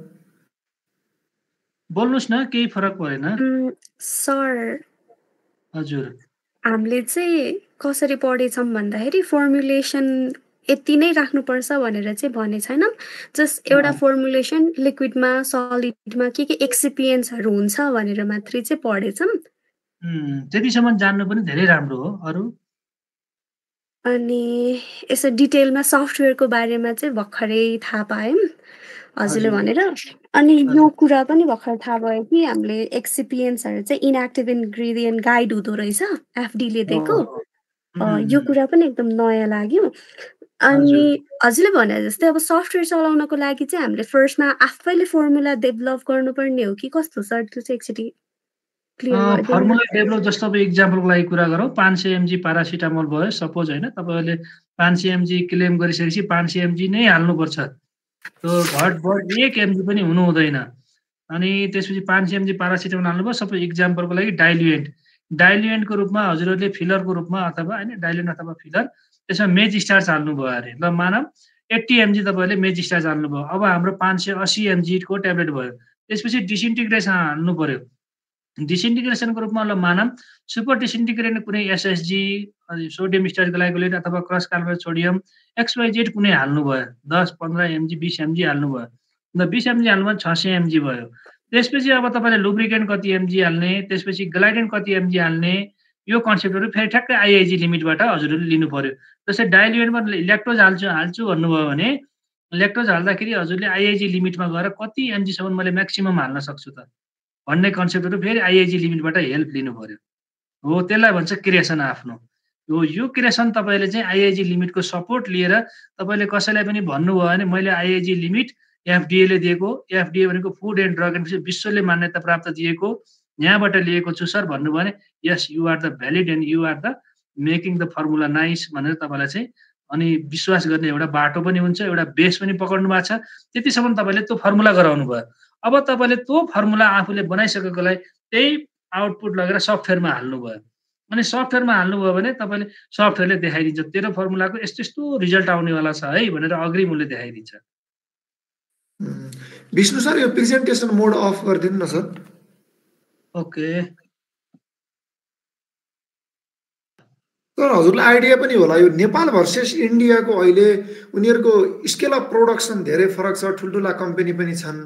बोल्नुहोस् न, केही फरक परेन।
सर
हजुर
हामीले चाहिँ कसरी पढेछौँ भन्दाखेरि फर्मुलेसन यति नै राख्नुपर्छ भनेर चाहिँ भने छैनौँ। जस्ट एउटा फर्मुलेसन लिक्विडमा सलिडमा के एक्सिपिएन्ट्सहरू हुन्छ भनेर मात्रै चाहिँ पढेछौँ।
त्यतिसम्म जान्नु पनि धेरै राम्रो हो। अरू
अनि यसो डिटेलमा सफ्टवेयरको बारेमा चाहिँ भर्खरै थाहा पायौँ हजुरले भनेर। अनि यो कुरा पनि भर्खर थाहा भयो कि हामीले एक्सिपिएन्ट्सहरू चाहिँ इनएक्टिभ इन्ग्रेडियन्ट गाइड हुँदो रहेछ एफडीले दिएको। यो कुरा पनि एकदम नयाँ लाग्यो। अनि हजुरले भने जस्तै अब सफ्टवेयर चलाउनको लागि चाहिँ हामीले फर्स्टमा आफैले फर्मुला डेभलप गर्नुपर्ने हो कि कस्तो सर? त्यो चाहिँ एकचोटि
फर्मुला डेभलप जस्तो अब इक्जाम्पलको लागि कुरा गरौँ, 500 mg पारासिटामोल भयो सपोज होइन, तपाईँहरूले 500 mg क्लेम गरिसकेपछि 500 mg नै हाल्नुपर्छ। त्यो घटबड 1 mg पनि हुनु हुँदैन। अनि त्यसपछि 500 mg पारासिटामोल हाल्नुभयो। सपोज इक्जाम्पलको लागि डाइल्युएन्टको रूपमा हजुरहरूले फिलरको रूपमा अथवा होइन डाइल्युएन्ट अथवा फिलर त्यसमा मेज स्टार्च हाल्नुभयो अरे। ल मानव 80 mg तपाईँहरूले मेज स्टार्च हाल्नुभयो। अब हाम्रो 580 mg को ट्याब्लेट भयो। त्यसपछि डिसइन्टिग्रेसन हाल्नु पर्यो। डिसइन्टिग्रेसनको रूपमा ल मानव सुपर डिसइन्टिग्रेट कुनै एसएसजी सोडियम स्टाइलग्लाइकोलेट अथवा क्रस कार्बोनेट सोडियम XYZ कुनै हाल्नुभयो। 10, 15 mg 20 mg हाल्नुभयो। ल 20 mg हाल्नुभयो 600 mg भयो। त्यसपछि अब तपाईँले लुब्रिकेन्ट कति mg हाल्ने, त्यसपछि ग्लाइडेन्ट कति mg हाल्ने, यो कन्सेप्टहरू फेरि ठ्याक्कै आइआइजी लिमिटबाट हजुरहरूले लिनु पर्यो। जस्तै डाइल्युएन्टमा ल्याक्टोज हाल्छु भन्नुभयो भने ल्याक्टोज हाल्दाखेरि हजुरले आइआइजी लिमिटमा गएर कति एमजीसम्म मैले म्याक्सिमम हाल्न सक्छु त भन्ने कन्सेप्टहरू फेरि आइआइजी लिमिटबाट हेल्प लिनु पर्यो। हो त्यसलाई भन्छ क्रिएसन आफ्नो। यो क्रिएसन तपाईँले चाहिँ आइआइजी लिमिटको सपोर्ट लिएर तपाईँले कसैलाई पनि भन्नुभयो भने मैले आइआइजी लिमिट एफडिएले दिएको, एफडिए भनेको फुड एन्ड ड्रग एन्ड विश्वले मान्यता प्राप्त दिएको यहाँबाट लिएको छु सर भन्नुभयो भने yes you are the valid and you are the making the formula nice भनेर तपाईँलाई चाहिँ अनि विश्वास गर्ने एउटा बाटो पनि हुन्छ, एउटा बेस पनि पक्राउनु भएको छ। त्यतिसम्म तपाईँले त्यो फर्मुला गराउनु भयो। अब तपाईँले त्यो फर्मुला आफूले बनाइसकेकोलाई त्यही आउटपुट लगेर सफ्टवेयरमा हाल्नुभयो। अनि सफ्टवेयरमा हाल्नुभयो भने तपाईँले सफ्टवेयरले देखाइदिन्छ तेरो फर्मुलाको यस्तो यस्तो रिजल्ट आउनेवाला छ है भनेर अग्रिम उसले देखाइदिन्छ।
विष्णु सर यो प्रेजेन्टेसन मोड अफ गरिदिनु न सर।
ओके
सर हजुरलाई आइडिया पनि होला यो नेपाल भर्सेस इन्डियाको अहिले उनीहरूको स्केल अफ प्रोडक्सन धेरै फरक छ। ठुल्ठुला कम्पनी पनि छन्।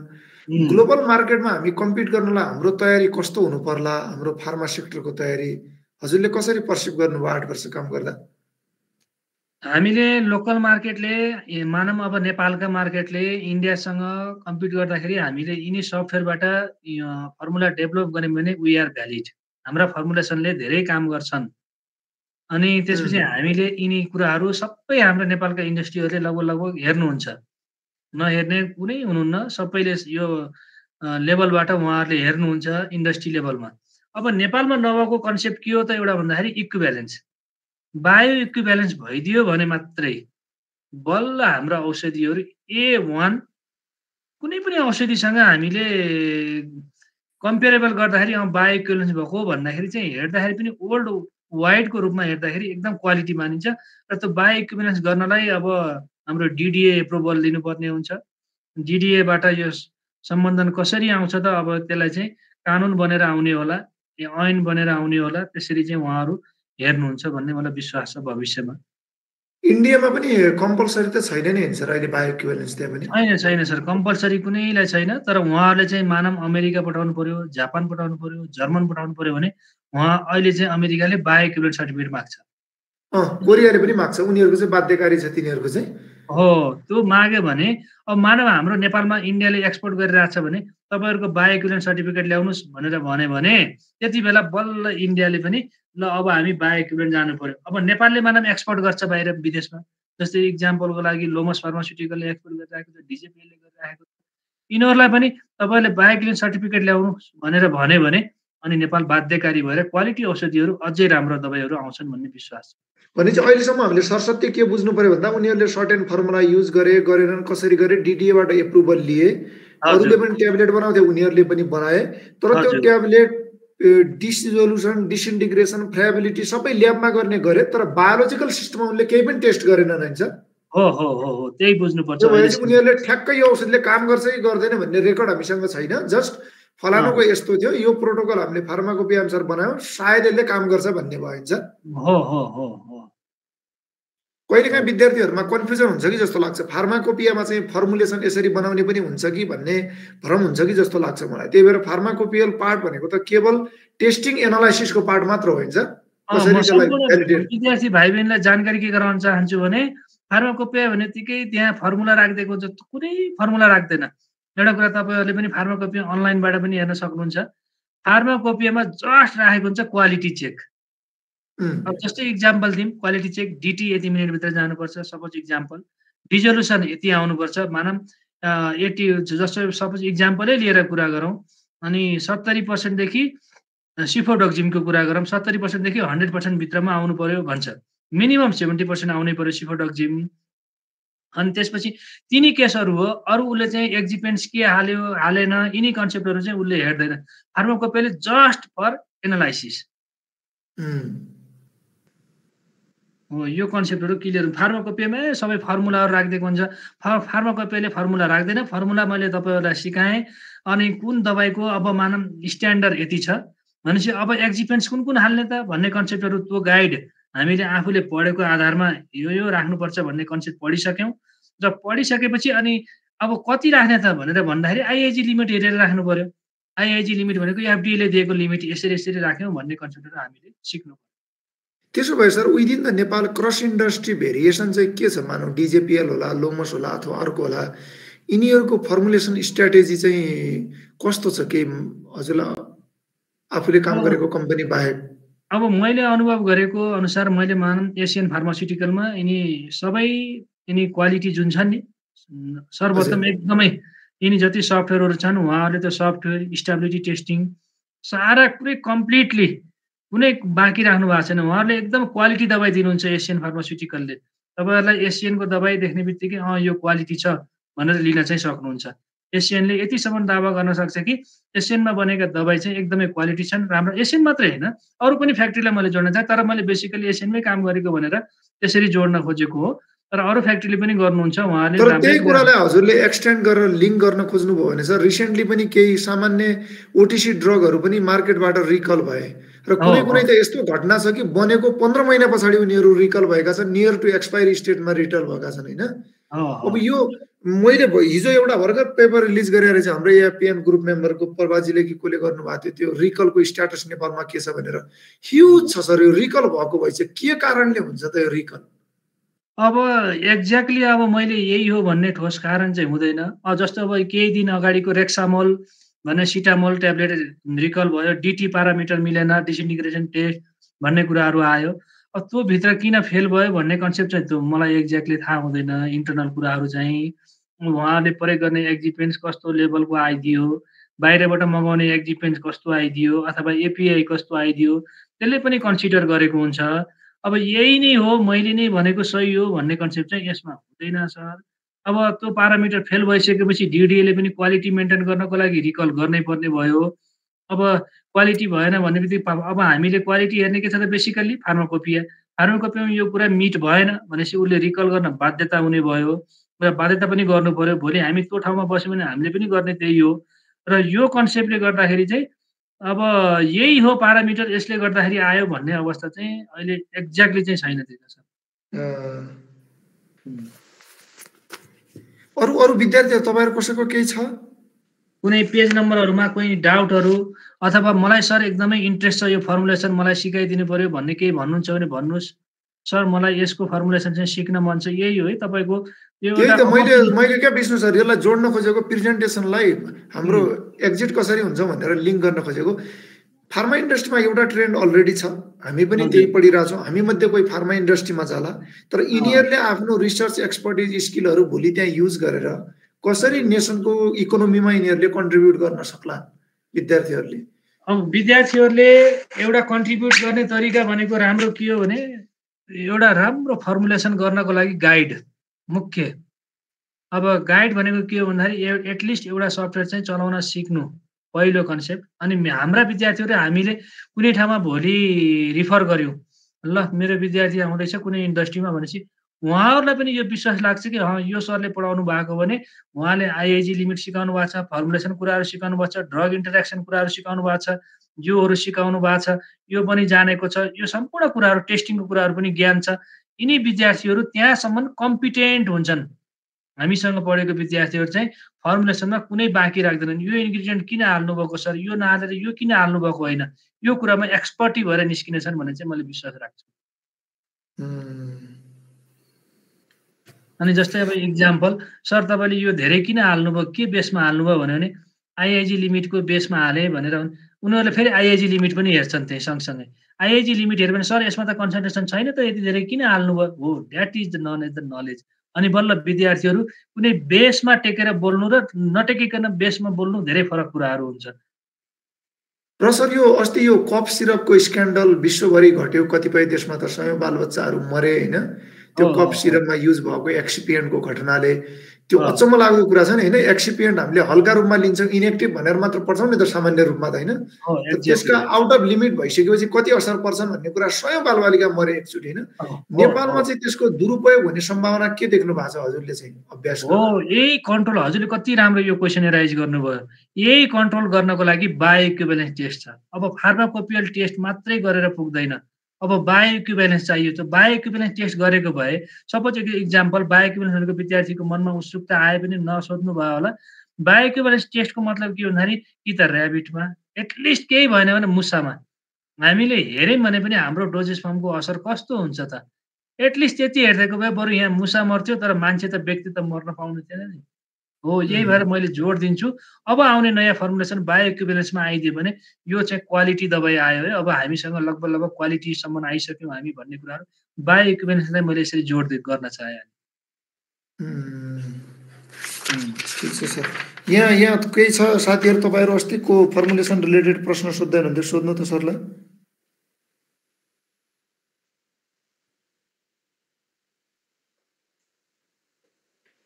ग्लोबल मार्केटमा हामी कम्पिट गर्नलाई हाम्रो तयारी कस्तो हुनु पर्ला, हाम्रो फार्मा सेक्टरको तयारी हजुरले कसरी पर्सिभ गर्नुभयो 8 वर्ष काम गर्दा?
हामीले लोकल मार्केटले मानौँ अब नेपालका मार्केटले इन्डियासँग कम्पिट गर्दाखेरि हामीले यिनी सफ्टवेयरबाट फर्मुला डेभलप गऱ्यौँ भने वी आर भ्यालिड। हाम्रा फर्मुलेसनले धेरै काम गर्छन्। अनि त्यसपछि हामीले यिनी कुराहरू सबै हाम्रो नेपालका इन्डस्ट्रीहरूले लगभग हेर्नुहुन्छ। नहेर्ने कुनै हुनुहुन्न, सबैले यो लेभलबाट उहाँहरूले हेर्नुहुन्छ इन्डस्ट्री लेभलमा। अब नेपालमा नभएको कन्सेप्ट के हो त एउटा भन्दाखेरि इक्विभ्यालेन्स। बायो इक्विभ्यालेन्स भइदियो भने मात्रै बल्ल हाम्रो औषधिहरू A1 कुनै पनि औषधिसँग हामीले कम्पेरेबल गर्दाखेरि बायो इक्विभ्यालेन्स भएको भन्दाखेरि चाहिँ हेर्दाखेरि पनि वर्ल्ड वाइडको रूपमा हेर्दाखेरि एकदम क्वालिटी मानिन्छ। र त्यो बायो इक्विभ्यालेन्स गर्नलाई अब हाम्रो डिडिए एप्रुभल लिनुपर्ने हुन्छ। डिडिएबाट यो सम्बन्धन कसरी आउँछ त अब त्यसलाई चाहिँ कानुन बनेर आउने होला, ऐन बनेर आउने होला। त्यसरी चाहिँ उहाँहरू हेर्नुहुन्छ भन्ने मलाई विश्वास छ भविष्यमा।
इन्डियामा पनि कम्पलसरी त छैन नि सर अहिले बायो इक्विभ्यालेन्स त्यहाँ पनि?
छैन सर, कम्पलसरी कुनैलाई छैन। तर उहाँहरूले चाहिँ मानव अमेरिका पठाउनु पर्यो, जापान पठाउनु पर्यो, जर्मन पठाउनु पर्यो भने उहाँ अहिले चाहिँ अमेरिकाले बायो इक्विभ्यालेन्स सर्टिफिकेट माग्छ।
कोरियाले पनि माग्छ, उनीहरूको चाहिँ बाध्यकारी छ तिनीहरूको चाहिँ।
हो त्यो माग्यो भने अब मानव हाम्रो नेपालमा इन्डियाले एक्सपोर्ट गरिरहेको छ भने तपाईँहरूको बायो इक्विभ्यालेन्स सर्टिफिकेट ल्याउनुहोस् भनेर भन्यो भने त्यति बेला बल्ल इन्डियाले पनि ल अब हामी बायो इक्विभ्यालेन्स जानु पर्यो। अब नेपालले मानव एक्सपोर्ट गर्छ बाहिर विदेशमा, जस्तै इक्जाम्पलको लागि लोमस फार्मास्युटिकलले एक्सपोर्ट गरिरहेको छ, डिजेपीएलले गरिरहेको छ। यिनीहरूलाई पनि तपाईँले बायो इक्विभ्यालेन्स सर्टिफिकेट ल्याउनु भनेर भन्यो भने अनि नेपाल बाध्यकारी भएर क्वालिटी औषधिहरू अझै राम्रो दबाईहरू आउँछन् भन्ने विश्वास छ।
भने चाहिँ अहिलेसम्म हामीले सरसत्य के बुझ्नु पर्यो भन्दा उनीहरूले सर्टेन फर्मुला युज गरेनन्, कसरी गरे डिडिएबाट एप्रुभल लिए, अरूले पनि ट्याब्लेट बनाउँथे उनीहरूले पनि बनाए। तर त्यो ट्याब्लेट डिसोल्युसन, डिसइन्टिग्रेसन, फ्रायबिलिटी सबै ल्याबमा गर्ने गरे, तर बायोलोजिकल सिस्टममा उनले केही पनि टेस्ट गरेनन् हैन सर?
हो हो हो हो त्यही बुझ्नुपर्छ।
उनीहरूले ठ्याक्कै यो औषधिले काम गर्छ कि गर्दैन भन्ने रेकर्ड हामीसँग छैन। जस्ट फलानुको यस्तो थियो, यो प्रोटोकल हामीले फार्माकोपी अनुसार बनायौँ, सायद यसले काम गर्छ भन्ने भइन्छ।
हो हो हो हो
कहिलेकाहीँ विद्यार्थीहरूमा कन्फ्युजन हुन्छ कि जस्तो लाग्छ, फार्माकोपियामा चाहिँ फर्मुलेसन यसरी बनाउने पनि हुन्छ कि भन्ने भ्रम हुन्छ कि जस्तो लाग्छ मलाई। त्यही भएर फार्माकोपियल पार्ट भनेको त केवल टेस्टिङ एनालाइसिसको पार्ट मात्र होइन। कसरी त्यसलाई भ्यालिडेट।
विद्यार्थी भाइ बहिनीलाई जानकारी के गराउन चाहन्छु भने फार्माकोपिया भनेतिकै त्यहाँ फर्मुला राखिदिएको हुन्छ, कुनै फर्मुला राख्दैन। एउटा कुरा तपाईँहरूले पनि फार्माकोपिया अनलाइनबाट पनि हेर्न सक्नुहुन्छ। फार्माकोपियामा जस्ट राखेको हुन्छ क्वालिटी चेक। अब जस्तै इक्जाम्पल दिउँ, क्वालिटी चेक डिटी यति मिनटभित्र जानुपर्छ, सपोज इक्जाम्पल। रिजोल्युसन यति आउनुपर्छ, मानौँ 80, जस्तो सपोज इक्जाम्पलै लिएर कुरा गरौँ, अनि 70% देखि सिफोडोक्जिमको कुरा गरौँ, 70% देखि 100% भित्रमा आउनु पर्यो भन्छ। मिनिमम 70% आउनै पर्यो सिफोडोक्जिम। अनि त्यसपछि तिनी केसहरू हो, अरू उसले चाहिँ एक्जिपेन्ट्स के हाल्यो हालेन यिनी कन्सेप्टहरू चाहिँ उसले हेर्दैन। फार्माकोपियाले जस्ट फर एनालाइसिस हो, यो कन्सेप्टहरू क्लियर। फार्माकोपियामै सबै फर्मुलाहरू राखिदिएको हुन्छ। फार्माकोपियाले फर्मुला राख्दैन। फर्मुला मैले तपाईँहरूलाई सिकाएँ। अनि कुन दबाईको अब मानौँ स्ट्यान्डर्ड यति छ भनेपछि अब एक्जिपेन्ट्स कुन कुन हाल्ने त भन्ने कन्सेप्टहरू, त्यो गाइड हामीले आफूले पढेको आधारमा यो राख्नुपर्छ भन्ने कन्सेप्ट पढिसक्यौँ। र पढिसकेपछि अनि अब कति राख्ने त भनेर भन्दाखेरि आइआइजी लिमिट हेरेर राख्नु पर्यो। आइआइजी लिमिट भनेको एफडिएले दिएको लिमिट, यसरी यसरी राख्यौँ भन्ने कन्सेप्टहरू हामीले सिक्नु पर्यो।
त्यसो भए sir within the Nepal cross industry variation चाहिँ के छ? मानौँ डिजेपिएल होला, लोमस होला अथवा अर्को होला, यिनीहरूको फर्मुलेसन स्ट्राटेजी चाहिँ कस्तो छ? के हजुरलाई आफूले काम गरेको कम्पनी बाहेक?
अब मैले अनुभव गरेको अनुसार मैले मानौँ एसियन फार्मास्युटिकलमा यिनी क्वालिटी जुन छन् नि, सर्वप्रथम एकदमै यिनी जति सफ्टवेयरहरू छन् उहाँहरूले त्यो सफ्टवेयर स्टेबिलिटी टेस्टिङ सारा कुरै कम्प्लिटली कुनै बाँकी राख्नु भएको छैन। उहाँहरूले एकदम क्वालिटी दबाई दिनुहुन्छ एसियन फार्मास्युटिकलले। तपाईँहरूलाई एसियनको दबाई देख्ने बित्तिकै यो क्वालिटी छ भनेर लिन चाहिँ सक्नुहुन्छ। एसियनले यतिसम्म दावा गर्न सक्छ कि एसियनमा बनेका दबाई चाहिँ एकदमै क्वालिटी छन्, राम्रो। एसियन मात्रै होइन, अरू पनि फ्याक्ट्रीलाई मैले जोड्न चाहेँ, तर मैले बेसिकली एसियनमै काम गरेको भनेर त्यसरी जोड्न खोजेको हो। तर अरू फ्याक्ट्रीले पनि गर्नुहुन्छ उहाँले।
तर त्यही कुरालाई हजुरले एक्सटेन्ड गरेर लिङ्क गर्न खोज्नुभयो भने सर, रिसेन्टली पनि केही सामान्य ओटिसी ड्रगहरू पनि मार्केटबाट रिकल भए र कुनै कुनै त यस्तो घटना छ कि बनेको 15 महिना पछाडि उनीहरू रिकल भएका छन्, नियर टु एक्सपायरी स्टेटमा रिटल भएका छन् होइन। अब यो मैले हिजो एउटा भर्खर पेपर रिलिज गरेर चाहिँ हाम्रो एएफपिएन ग्रुप मेम्बरको प्रभाजीले कि कसले गर्नुभएको थियो, त्यो रिकलको स्ट्याटस नेपालमा के छ भनेर। ह्युज छ सर यो रिकल भएको भए चाहिँ के कारणले हुन्छ त यो रिकल?
अब एक्ज्याक्टली अब मैले यही हो भन्ने ठोस कारण चाहिँ हुँदैन। जस्तो अब केही दिन अगाडिको रेक्सामोल भन्ने सिटामोल ट्याब्लेट रिकल भयो, डिटी पारामिटर मिलेन, डिसइन्टिग्रेसन टेस्ट भन्ने कुराहरू आयो। अब त्यो भित्र किन फेल भयो भन्ने कन्सेप्ट चाहिँ त्यो मलाई एक्ज्याक्टली थाहा हुँदैन। इन्टरनल कुराहरू चाहिँ उहाँले प्रयोग गर्ने एक्जिपेन्ट्स कस्तो लेभलको आइदियो, बाहिरबाट मगाउने एक्जिपेन्ट्स कस्तो आइदियो, अथवा एपिआई कस्तो आइदियो, त्यसले पनि कन्सिडर गरेको हुन्छ। अब यही नै हो, मैले नै भनेको सही हो भन्ने कन्सेप्ट चाहिँ यसमा हुँदैन सर। अब त्यो पारामिटर फेल भइसकेपछि डिडिएले पनि क्वालिटी मेन्टेन गर्नको लागि रिकल गर्नै पर्ने भयो। अब क्वालिटी भएन भन्ने बित्तिकै अब हामीले क्वालिटी हेर्ने के छ त बेसिकल्ली फार्माकोपियामा यो कुरा मिट भएन भनेपछि उसले रिकल गर्न बाध्यता हुने भयो र बाध्यता पनि गर्नु पर्यो। भोलि हामी त्यो ठाउँमा बस्यौँ भने हामीले पनि गर्ने त्यही हो। र यो कन्सेप्टले गर्दाखेरि चाहिँ अब यही हो पारामिटर, यसले गर्दाखेरि आयो भन्ने अवस्था चाहिँ अहिले एक्ज्याक्टली चाहिँ छैन त्यही सर।
अरू विद्यार्थीहरू तपाईँहरू कसैको केही छ?
कुनै पेज नम्बरहरूमा कुनै डाउटहरू अथवा मलाई सर एकदमै इन्ट्रेस्ट छ यो फर्मुलेसन मलाई सिकाइदिनु पर्यो भन्ने केही भन्नुहुन्छ भने भन्नुहोस्। सर मलाई यसको फर्मुलेसन चाहिँ सिक्न मन छ। यही हो है तपाईँको
मैले क्या विष्णु सर यसलाई जोड्न खोजेको प्रेजेन्टेसनलाई हाम्रो एक्जिट कसरी हुन्छ भनेर लिङ्क गर्न खोजेको। फार्मा इन्डस्ट्रीमा एउटा ट्रेन्ड अलरेडी छ, हामी पनि त्यही पढिरहेछौँ। हामी मध्ये कोही फार्मा इन्डस्ट्रीमा जाला, तर यिनीहरूले आफ्नो रिसर्च एक्सपर्टिज स्किलहरू भोलि त्यहाँ युज गरेर कसरी नेसनको इकोनोमीमा यिनीहरूले कन्ट्रिब्युट गर्न सक्ला विद्यार्थीहरूले?
अब विद्यार्थीहरूले एउटा कन्ट्रिब्युट गर्ने तरिका भनेको राम्रो के हो भने एउटा राम्रो फर्मुलेसन गर्नको लागि गाइड मुख्य। अब गाइड भनेको के हो भन्दाखेरि एटलिस्ट एउटा सफ्टवेयर चाहिँ चलाउन सिक्नु पहिलो कन्सेप्ट। अनि हाम्रा विद्यार्थीहरू हामीले कुनै ठाउँमा भोलि रिफर गऱ्यौँ, ल मेरो विद्यार्थी आउँदैछ कुनै इन्डस्ट्रीमा भनेपछि उहाँहरूलाई पनि यो विश्वास लाग्छ कि यो सरले पढाउनु भएको भने उहाँले आइआइजी लिमिट सिकाउनु भएको छ, फर्मुलेसन कुराहरू सिकाउनु भएको छ, ड्रग इन्टरेक्सन कुराहरू सिकाउनु भएको छ, योहरू सिकाउनु भएको छ, यो पनि जानेको छ, यो सम्पूर्ण कुराहरू टेस्टिङको कुराहरू पनि ज्ञान छ। यिनी विद्यार्थीहरू त्यहाँसम्म कम्पिटेन्ट हुन्छन्। हामीसँग पढेको विद्यार्थीहरू चाहिँ फर्मुलेसनमा कुनै बाँकी राख्दैनन्। यो इन्ग्रिडियन्ट किन हाल्नुभएको सर, यो नहालेर यो किन हाल्नुभएको होइन, यो कुरामा एक्सपर्टी भएर निस्किनेछन् भन्ने चाहिँ मैले विश्वास राख्छु। अनि जस्तै अब इक्जाम्पल, सर तपाईँले यो धेरै किन हाल्नुभयो, के बेसमा हाल्नुभयो भन्यो भने आइआइजी लिमिटको बेसमा हालेँ भनेर उनीहरूले फेरि आइआइजी लिमिट पनि हेर्छन् त्यही सँगसँगै। आइआइजी लिमिट हेऱ्यो भने सर यसमा त कन्सन्ट्रेसन छैन त, यति धेरै किन हाल्नुभयो, हो द्याट इज द नलेज। अनि बल्ल विद्यार्थीहरू कुनै बेसमा टेकेर बोल्नु र नटेकिकन बेसमा बोल्नु धेरै फरक कुराहरू हुन्छ।
र सर यो अस्ति यो कफ सिरपको स्क्यान्डल विश्वभरि घट्यो, कतिपय देशमा त सयौं बालबच्चाहरू मरे होइन, त्यो कफ सिरपमा युज भएको एक्सिपिएन्टको घटनाले। त्यो अचम्म लाग्दो कुरा छ नि होइन, एक्सिपिएन्ट हामीले हल्का रूपमा लिन्छौँ, इनेक्टिभ भनेर मात्र पढ्छौँ नि त सामान्य रूपमा त होइन, त्यसका आउट अफ लिमिट भइसकेपछि कति असर पर्छन् भन्ने कुरा सयौं बालबालिका मरे एकचोटि होइन। नेपालमा चाहिँ त्यसको दुरुपयोग हुने सम्भावना के देख्नु भएको छ हजुरले चाहिँ अभ्यास?
हो, यही कन्ट्रोल, हजुरले कति राम्रो यो क्वेसन राइज गर्नुभयो। यही कन्ट्रोल गर्नको लागि बायो इक्विभ्यालेन्स टेस्ट छ। अब फार्माकोपियल टेस्ट मात्रै गरेर पुग्दैन, अब बायो इक्विभ्यालेन्स चाहियो। त बायो इक्विभ्यालेन्स टेस्ट गरेको भए, सपोज एक इक्जाम्पल, बायो इक्विभ्यालेन्सको विद्यार्थीको मनमा उत्सुकता आए पनि नसोध्नु भयो होला। बायो इक्विभ्यालेन्स टेस्टको मतलब के भन्दाखेरि कि त ऱ्याबिटमा, एटलिस्ट केही भएन भने मुसामा हामीले हेऱ्यौँ भने पनि हाम्रो डोजेस फर्मको असर कस्तो हुन्छ त। एटलिस्ट त्यति हेरिदिएको भए बरु यहाँ मुसा मर्थ्यो तर मान्छे त व्यक्ति त मर्न पाउनु थिएन नि। हो, यही भएर मैले जोड दिन्छु, अब आउने नयाँ फर्मुलेसन बायो इक्विभ्यालेन्समा आइदियो भने यो चाहिँ क्वालिटी दबाई आयो है। अब हामीसँग लगभग क्वालिटीसम्म आइसक्यौँ हामी भन्ने कुराहरू बायो इक्विभ्यालेन्सलाई मैले यसरी जोड गर्न चाहेँ।
ठिक छ सर। यहाँ केही छ साथीहरू, तपाईँहरू अस्तिको फर्मुलेसन रिलेटेड प्रश्न सोध्दैन हुन्थ्यो, सोध्नु त सरलाई।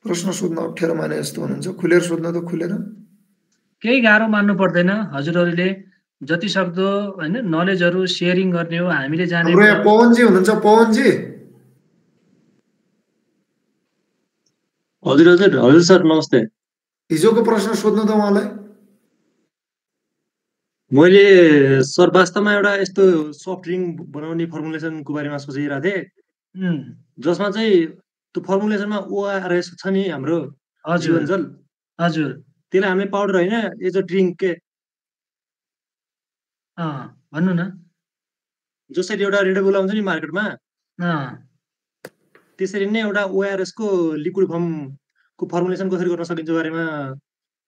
प्रश्न सोध्न अप्ठ्यारो माने जस्तो हुनुहुन्छ, खुलेर सोध्न त खुलेर।
केही गाह्रो मान्नु पर्दैन, हजुरहरूले जति सक्दो होइन नलेजहरू सेयरिङ गर्ने हो। हामीले जाने
पवनजी हुनुहुन्छ, पवनजी।
हजुर हजुर हजुर सर नमस्ते।
हिजोको प्रश्न सोध्नु त उहाँलाई।
मैले सर वास्तवमा एउटा यस्तो सफ्ट ड्रिङ्क बनाउने फर्मुलेसनको बारेमा सोचिरहेको थिएँ, जसमा चाहिँ त्यो फर्मुलेसनमा ओआरएस छ नि हाम्रो जीवनजल,
हजुर
त्यसलाई हामीले पाउडर होइन एज अ ड्रिङ्क के
भन्नु न,
जसरी एउटा रेडेबुल आउँछ नि मार्केटमा, त्यसरी नै एउटा ओआरएस को लिक्विड फर्मको फर्मुलेसन कसरी गर्न सकिन्छ बारेमा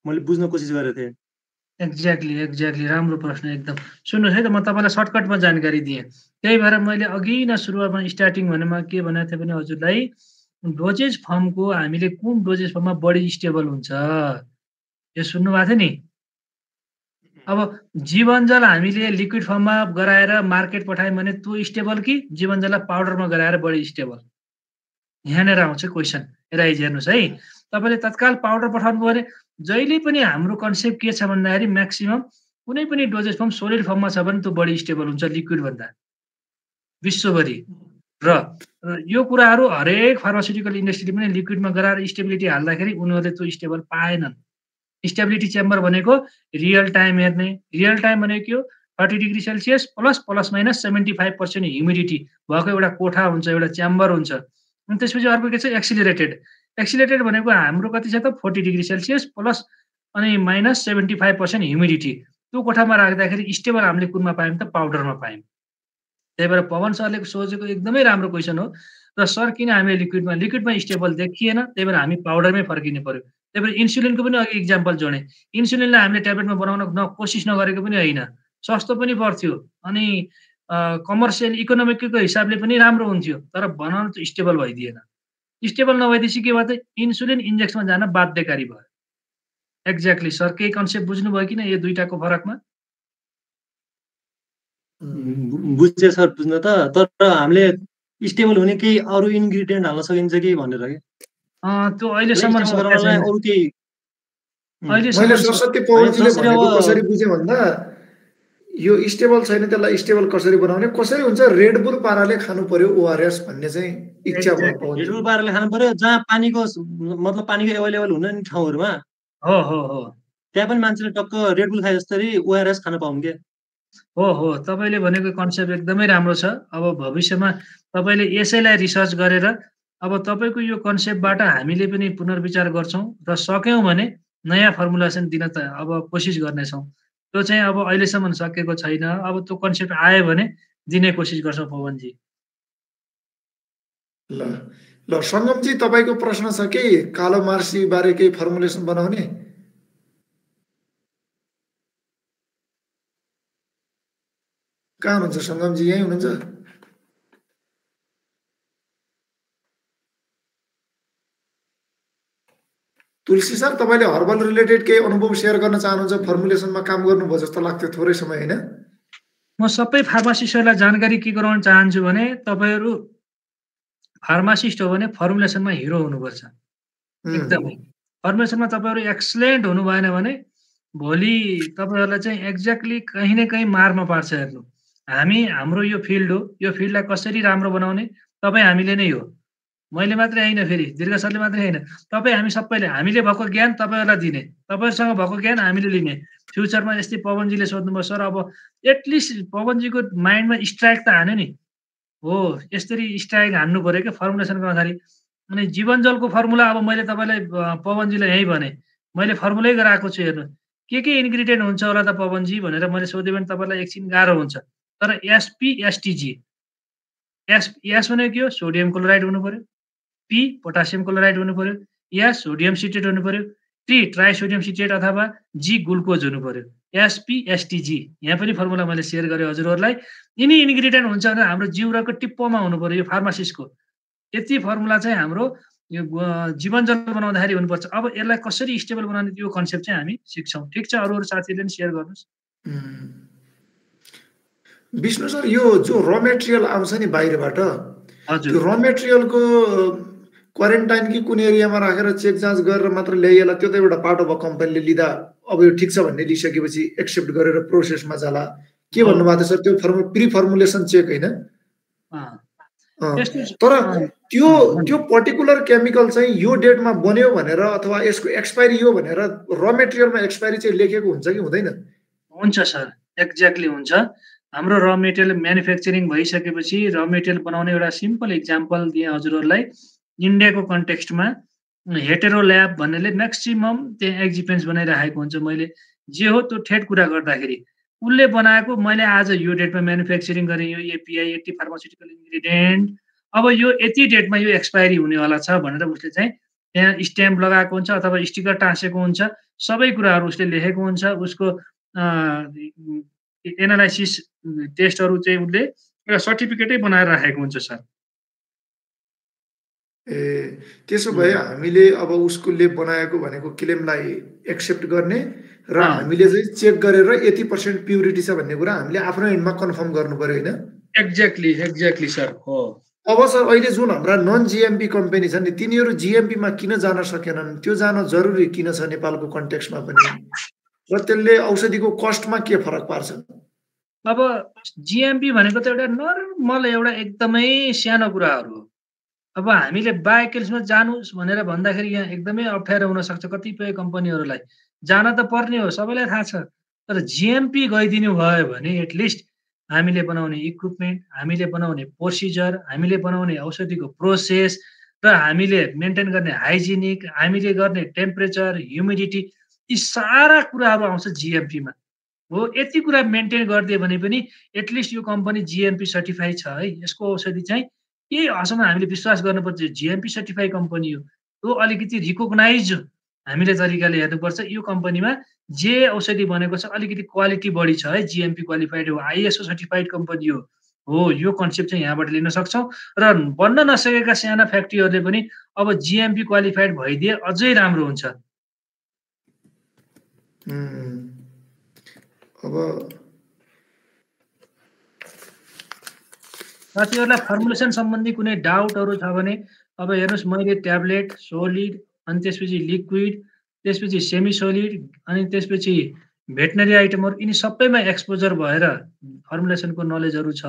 मैले बुझ्न कोसिस गरेको थिएँ।
एक्ज्याक्टली राम्रो प्रश्न एकदम। सुन्नुहोस् है त, म तपाईँलाई सर्टकटमा जानकारी दिएँ। त्यही भएर मैले अघि नै सुरुवातमा स्टार्टिङ भनेमा के भनेको थिएँ भने हजुरलाई, डोजेज फर्मको हामीले कुन डोजेज फर्ममा बढी स्टेबल हुन्छ यो सुन्नु भएको थियो नि। अब जीवनजल हामीले लिक्विड फर्ममा गराएर मार्केट पठायौँ भने त्यो स्टेबल कि जीवनजललाई पाउडरमा गराएर बढी स्टेबल? यहाँनिर आउँछ क्वेसन, राइज हेर्नुहोस् है। तपाईँले तत्काल पाउडर पठाउनु भने जहिले पनि हाम्रो कन्सेप्ट के छ भन्दाखेरि म्याक्सिमम कुनै पनि डोजेज फर्म सोलिड फर्ममा छ भने त्यो बढी स्टेबल हुन्छ लिक्विड भन्दा विश्वभरि। र यो कुराहरू हरेक फार्मास्युटिकल इन्डस्ट्रीले पनि लिक्विडमा गराएर स्टेबिलिटी हाल्दाखेरि उनीहरूले त्यो स्टेबल पाएनन्। स्टेबिलिटी चेम्बर भनेको रियल टाइम हेर्ने, रियल टाइम भनेको के हो, 30 degree Celsius plus minus 75% humidity भएको एउटा कोठा हुन्छ, एउटा च्याम्बर हुन्छ। अनि त्यसपछि अर्को के छ, एक्सिलेटेड भनेको हाम्रो कति छ त 40 डिग्री सेल्सियस प्लस अनि माइनस 75% ह्युमिडिटी। त्यो कोठामा राख्दाखेरि स्टेबल हामीले कुनमा पायौँ त, पाउडरमा पायौँ। त्यही भएर पवन सरले सोचेको एकदमै राम्रो क्वेसन हो। र सर किन हामीले लिक्विडमा स्टेबल देखिएन, त्यही भएर हामी पाउडरमै फर्किनु पर्यो। त्यही भएर इन्सुलिनको पनि अघि इक्जाम्पल जोडेँ। इन्सुलिनलाई हामीले ट्याब्लेटमा बनाउन कोसिस नगरेको पनि होइन, सस्तो पनि पर्थ्यो अनि कमर्सियल इकोनोमिकको हिसाबले पनि राम्रो हुन्थ्यो, तर बनाउन त स्टेबल भइदिएन। स्टेबल नभएपछि के भयो त, इन्सुलिन इन्जेक्सनमा जान बाध्यकारी भयो। एक्ज्याक्टली सर, केही कन्सेप्ट बुझ्नुभयो किन यो दुईटाको फरकमा?
बुझ्छ सर, बुझ्न त, तर हामीले स्टेबल हुने केही अरू इन्ग्रिडियन्ट हाल्न सकिन्छ कि भनेर के
त्यो अहिलेसम्म
अरू केही
मैले सरस्वती पौडजीले भनेको कसरी बुझेँ भन्दा यो स्टेबल छैन त्यसलाई स्टेबल कसरी बनाउने, कसरी हुन्छ रेड बुल पाराले खानु पर्यो ओआरएस भन्ने चाहिँ इच्छा भयो
Exactly.
पवनजी।
रेड बुल पाराले खानु पर्यो जहाँ पानीको मतलब पानीको एभाइलेबल हुने नि ठाउँहरूमा
हो हो हो
त्यहाँ पनि मान्छेले टक्क रेड बुल खाए जसरी ओआरएस खान पाउन् के।
हो हो तपाईँले भनेको कन्सेप्ट एकदमै राम्रो छ। अब भविष्यमा तपाईँले यसैलाई रिसर्च गरेर अब तपाईँको यो कन्सेप्टबाट हामीले पनि पुनर्विचार गर्छौँ र सक्यौँ भने नयाँ फर्मुलेसन दिन त अब कोसिस गर्नेछौँ। त्यो चाहिँ अब अहिलेसम्म सकेको छैन। अब त्यो कन्सेप्ट आयो भने दिने कोसिस गर्छौँ पवनजी।
ल ल सङ्गमजी तपाईँको प्रश्न छ कि कालो मार्सी बारे केही फर्मुलेसन बनाउने? कहाँ हुनुहुन्छ सङ्गमजी, यहीँ हुनुहुन्छ? तुलसी सर तपाईँले हर्बल रिलेटेड केही अनुभव सेयर गर्न चाहनुहुन्छ? फर्मुलेसनमा काम गर्नुभयो जस्तो लाग्थ्यो थोरै समय, होइन?
म सबै फार्मासिस्टहरूलाई जानकारी के गराउन चाहन्छु भने तपाईँहरू फार्मासिस्ट हो भने फर्मुलेसनमा हिरो हुनुपर्छ। एकदमै फर्मुलेसनमा तपाईँहरू एक्सलेन्ट हुनु भएन भने भोलि तपाईँहरूलाई चाहिँ एक्ज्याक्टली कहीँ न कहीँ मारमा पार्छ। हेर्नु, हाम्रो यो फिल्ड हो। यो फिल्डलाई कसरी राम्रो बनाउने तपाईँ हामीले नै हो। मैले मात्रै होइन, फेरि दीर्घ सरले मात्रै होइन, तपाईँ हामी सबैले, हामीले भएको ज्ञान तपाईँहरूलाई दिने, तपाईँहरूसँग भएको ज्ञान हामीले लिने। फ्युचरमा यस्तै पवनजीले सोध्नुभयो सर अब एटलिस्ट पवनजीको माइन्डमा स्ट्राइक त हान्यो नि, हो यसरी स्ट्राइक हान्नु पऱ्यो क्या फर्मुलेसन गर्दाखेरि। अनि जीवन जलको फर्मुला अब मैले तपाईँलाई पवनजीलाई यही भने, मैले फर्मुलै गराएको छु। हेर्नु के इन्ग्रिडियन्ट हुन्छ होला त पवनजी भनेर मैले सोधेँ भने तपाईँलाई एकछिन गाह्रो हुन्छ। तर एसपीएसटिजी, एस भनेको के हो? सोडियम क्लोराइड हुनु पर्यो। पी पोटासियम क्लोराइड हुनु पर्यो। एस सोडियम सिट्रेट हुनु पर्यो। टी ट्राइसोडियम सिट्रेट अथवा जी ग्लुकोज हुनु पर्यो। एसपीएसटिजी यहाँ पनि फर्मुला मैले सेयर गरेँ हजुरहरूलाई। यिनी इन्ग्रिडियन्ट हुन्छ भने हाम्रो जिउराको टिप्पोमा हुनु पर्यो यो फार्मासिस्टको। यति फर्मुला चाहिँ हाम्रो यो जीवन जल बनाउँदाखेरि हुनुपर्छ। अब यसलाई कसरी स्टेबल बनाउने त्यो कन्सेप्ट चाहिँ हामी सिक्छौँ। ठिक छ, अरू साथीहरूले पनि सेयर गर्नुहोस्।
विष्णु सर, यो जो र मेटेरियल आउँछ नि बाहिरबाट,
हजुर,
त्यो र मेटेरियलको क्वारेन्टाइन कि कुन एरियामा राखेर चेक जाँच गरेर मात्र ल्याइएला, त्यो त एउटा पार्ट अफ कम्पनीले लिँदा अब यो ठिक छ भन्ने लिइसकेपछि एक्सेप्ट गरेर प्रोसेसमा जाला के भन्नुभएको थियो सर? त्यो प्री फर्मुलेसन चेक होइन? तर त्यो पर्टिकुलर केमिकल चाहिँ यो डेटमा बन्यो भनेर अथवा यसको एक्सपायरी यो भनेर र मेटेरियलमा एक्सपायरी चाहिँ लेखेको हुन्छ कि हुँदैन?
हुन्छ सर, एक्ज्याक्टली हुन्छ। हाम्रो र मेटेरियल म्यानुफ्याक्चरिङ भइसकेपछि र मेटेरियल बनाउने एउटा सिम्पल इक्जाम्पल दिएँ हजुरहरूलाई। इन्डियाको कन्टेक्स्टमा हेटेरो ल्याब भन्नेले म्याक्सिमम त्यहाँ एक्जिपेन्स बनाइराखेको हुन्छ। मैले जे हो त्यो ठेट कुरा गर्दाखेरि उसले बनाएको मैले आज यो डेटमा म्यानुफ्याक्चरिङ गरेँ, यो एपिआई यति फार्मास्युटिकल इन्ग्रिडियन्ट, अब यो यति डेटमा यो एक्सपायरी हुनेवाला छ भनेर उसले चाहिँ त्यहाँ स्ट्याम्प लगाएको हुन्छ अथवा स्टिकर टाँसेको हुन्छ। सबै कुराहरू उसले लेखेको हुन्छ। उसको एनालाइसिस टेस्टहरू चाहिँ उसले एउटा सर्टिफिकेटै बनाएर राखेको हुन्छ सर।
त्यसो भए हामीले अब उसले बनाएको भनेको क्लेमलाई एक्सेप्ट गर्ने र हामीले चाहिँ चेक गरेर 80% प्युरिटी छ भन्ने कुरा हामीले आफ्नो एन्डमा कन्फर्म गर्नु पर्यो, होइन?
एक्ज्याक्टली सर हो।
अब सर अहिले जुन हाम्रा नन जिएमपी कम्पनी छन् नि, तिनीहरू जिएमपीमा किन जान सकेनन्? त्यो जान जरुरी किन छ नेपालको कन्टेक्स्टमा पनि? र त्यसले औषधिको कस्टमा के फरक पार्छ?
अब जिएमपी भनेको त एउटा नर्मल एउटा एकदमै सानो कुराहरू हो। अब हामीले बायोकेल्समा जानुहोस् भनेर भन्दाखेरि यहाँ एकदमै अप्ठ्यारो हुनसक्छ कतिपय कम्पनीहरूलाई। जान त पर्ने हो, सबैलाई थाहा छ। तर जिएमपी गइदिनु भयो भने एटलिस्ट हामीले बनाउने इक्विपमेन्ट, हामीले बनाउने प्रोसिजर, हामीले बनाउने औषधिको प्रोसेस र हामीले मेन्टेन गर्ने हाइजिनिक, हामीले गर्ने टेम्परेचर, ह्युमिडिटी, यी सारा कुराहरू आउँछ जिएमपीमा। हो, यति कुरा मेन्टेन गरिदियो भने पनि एटलिस्ट यो कम्पनी जिएमपी सर्टिफाइड छ है, यसको औषधि चाहिँ केही हदसम्म हामीले विश्वास गर्नुपर्छ जिएमपी सर्टिफाइड कम्पनी हो। त्यो अलिकति रिकग्नाइज हामीले तरिकाले हेर्नुपर्छ। यो कम्पनीमा जे औषधि बनेको छ अलिकति क्वालिटी बढी छ है, जिएमपी क्वालिफाइड हो, आइएसओ सर्टिफाइड कम्पनी हो। यो कन्सेप्ट चाहिँ यहाँबाट लिन सक्छौँ। र बन्न नसकेका साना फ्याक्ट्रीहरूले पनि अब जिएमपी क्वालिफाइड भइदिए अझै राम्रो हुन्छ।
अब
साथीहरूलाई फर्मुलेसन सम्बन्धी कुनै डाउटहरू छ भने अब हेर्नुहोस्, मैले ट्याब्लेट, सोलिड, अनि त्यसपछि लिक्विड, त्यसपछि सेमी सोलिड, अनि त्यसपछि भेटनरी आइटमहरू यिनी सबैमा एक्सपोजर भएर फर्मुलेसनको नलेजहरू छ।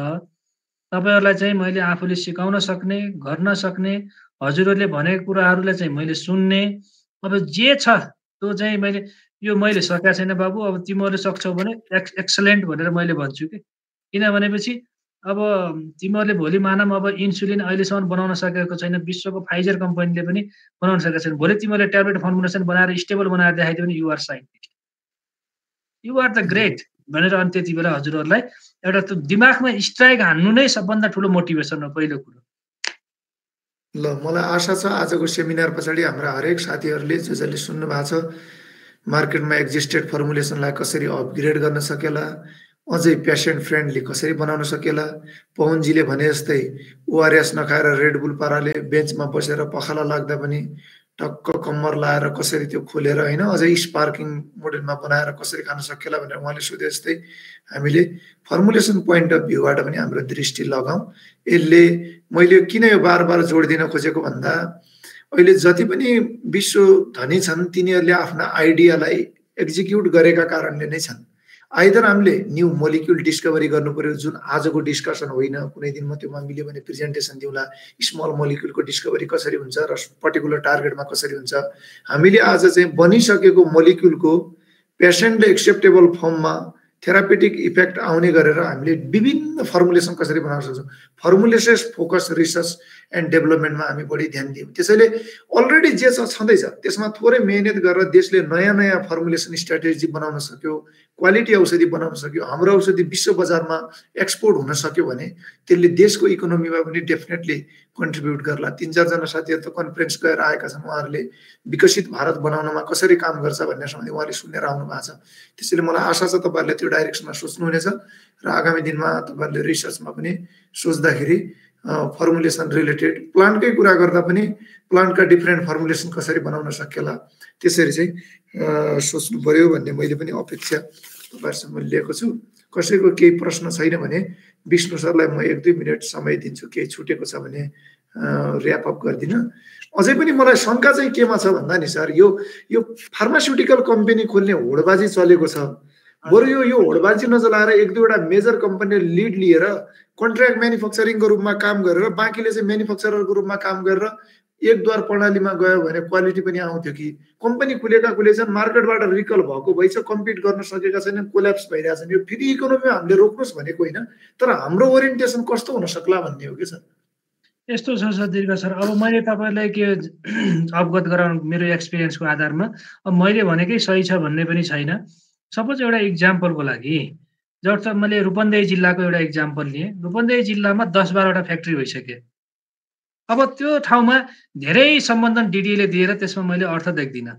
तपाईँहरूलाई चाहिँ मैले आफूले सिकाउन सक्ने, गर्न सक्ने, हजुरहरूले भनेको कुराहरूलाई चाहिँ मैले सुन्ने, अब जे छ त्यो चाहिँ मैले सकेको छैन बाबु, अब तिमीहरूले सक्छौ भने एक्सलेन्ट भनेर मैले भन्छु कि। किनभनेपछि अब तिमीहरूले भोलि मानौँ अब इन्सुलिन अहिलेसम्म बनाउन सकेको छैन, विश्वको फाइजर कम्पनीले पनि बनाउन सकेको छैन। भोलि तिमीहरूले ट्याब्लेट फर्मुलेसन बनाएर स्टेबल बनाएर देखाइदियो भने you are scientist, you are the great भनेर। अनि त्यति बेला हजुरहरूलाई एउटा त्यो दिमागमा स्ट्राइक हान्नु नै सबभन्दा ठुलो मोटिभेसन हो पहिलो कुरो।
ल मलाई आशा छ आजको सेमिनार पछाडि हाम्रा हरेक साथीहरूले जसले सुन्नु भएको छ मार्केटमा एक्जिस्टेड फर्मुलेसनलाई कसरी अपग्रेड गर्न सकेला, अझै पेसेन्ट फ्रेन्डली कसरी बनाउन सकेला, पवनजीले भने जस्तै ओआरएस नखाएर रेडबुल पाराले बेन्चमा बसेर पखाला लाग्दा पनि टक्क कम्मर लाएर कसरी त्यो खोलेर होइन अझै स्पार्किङ मोडलमा बनाएर कसरी खान सकेला भनेर उहाँले सोधे जस्तै हामीले फर्मुलेसन पोइन्ट अफ भ्यूबाट पनि हाम्रो दृष्टि लगाऊँ। यसले मैले किन यो बार बार जोड दिन खोजेको भन्दा अहिले जति पनि विश्व धनी छन् तिनीहरूले आफ्ना आइडियालाई एक्जिक्युट गरेका कारणले नै छन्। आइदर हामीले न्यू मोलिक्युल डिस्कभरी गर्नु पर्यो, जुन आजको डिस्कसन होइन, कुनै दिन म त्योमा मिल्यो भने प्रेजेन्टेसन दिउँला, स्मल मोलिक्युलको डिस्कभरी कसरी हुन्छ र पर्टिकुलर टार्गेटमा कसरी हुन्छ। हामीले आज चाहिँ बनिसकेको मोलिक्युलको पेसेन्टले एक्सेप्टेबल फर्ममा थेरापेटिक इफेक्ट आउने गरेर हामीले विभिन्न फर्मुलेसन कसरी बनाउन सक्छौँ। फर्मुलेसन फोकस रिसर्च एन्ड डेभलपमेन्टमा हामी बढी ध्यान दियौँ। त्यसैले अलरेडी जे छँदैछ त्यसमा थोरै मेहनत गरेर देशले नयाँ नयाँ फर्मुलेसन स्ट्राटेजी बनाउन सक्यो, क्वालिटी औषधि बनाउन सक्यो, हाम्रो औषधि विश्व बजारमा एक्सपोर्ट हुन सक्यो भने त्यसले देशको इकोनोमीमा पनि डेफिनेटली कन्ट्रिब्युट गर्ला। 3-4 जना साथीहरू त कन्फरेन्स गएर आएका छन्, उहाँहरूले विकसित भारत बनाउनमा कसरी काम गर्छ भन्ने सम्बन्धी उहाँले सुनेर आउनु भएको छ। त्यसैले मलाई आशा छ तपाईँहरूले त्यो डाइरेक्सनमा सोच्नुहुनेछ र आगामी दिनमा तपाईँहरूले रिसर्चमा पनि सोच्दाखेरि फर्मुलेसन रिलेटेड प्लान्टकै कुरा गर्दा पनि प्लान्टका डिफ्रेन्ट फर्मुलेसन कसरी बनाउन सकेला त्यसरी चाहिँ सोच्नु पर्यो भन्ने मैले पनि अपेक्षा तपाईँहरूसँग लिएको छु। कसैको केही प्रश्न छैन भने विष्णु सरलाई म 1-2 मिनट समय दिन्छु, केही छुटेको छ भने ऱ्यापअप गरिदिन। अझै पनि मलाई शङ्का चाहिँ केमा छ भन्दा नि सर, यो फार्मास्युटिकल कम्पनी खोल्ने होडबाजी चलेको छ। बरु यो होडबाजी नचलाएर 1-2वटा मेजर कम्पनीले लिड लिएर कन्ट्र्याक्ट म्यानुफ्याक्चरिङको रूपमा काम गरेर बाँकीले चाहिँ म्यानुफ्याक्चररको रूपमा काम गरेर एकद्वार प्रणालीमा गयो भने क्वालिटी पनि आउँथ्यो कि। कम्पनी खुलेछन्, मार्केटबाट रिकल भएको भइछ, कम्पिट गर्न सकेका छैनन्, कोल्याप्स भइरहेछन्। यो फेरि इकोनोमीमा हामीले रोक्नुहोस् भनेको होइन, तर हाम्रो ओरिएन्टेसन कस्तो हुन सक्ला भन्ने हो कि सर।
यस्तो छ सर दीर्घ सर, अब मैले तपाईँलाई के अवगत गराउनु मेरो एक्सपिरियन्सको आधारमा अब मैले भनेकै सही छ भन्ने पनि छैन। सपोज एउटा इक्जाम्पलको लागि जस्तो मैले रूपन्देही जिल्लाको एउटा इक्जाम्पल लिएँ। रूपन्देही जिल्लामा 10-12वटा फ्याक्ट्री भइसके। अब त्यो ठाउँमा धेरै सम्बन्धन डिडिएले दिएर त्यसमा मैले अर्थ देख्दिनँ।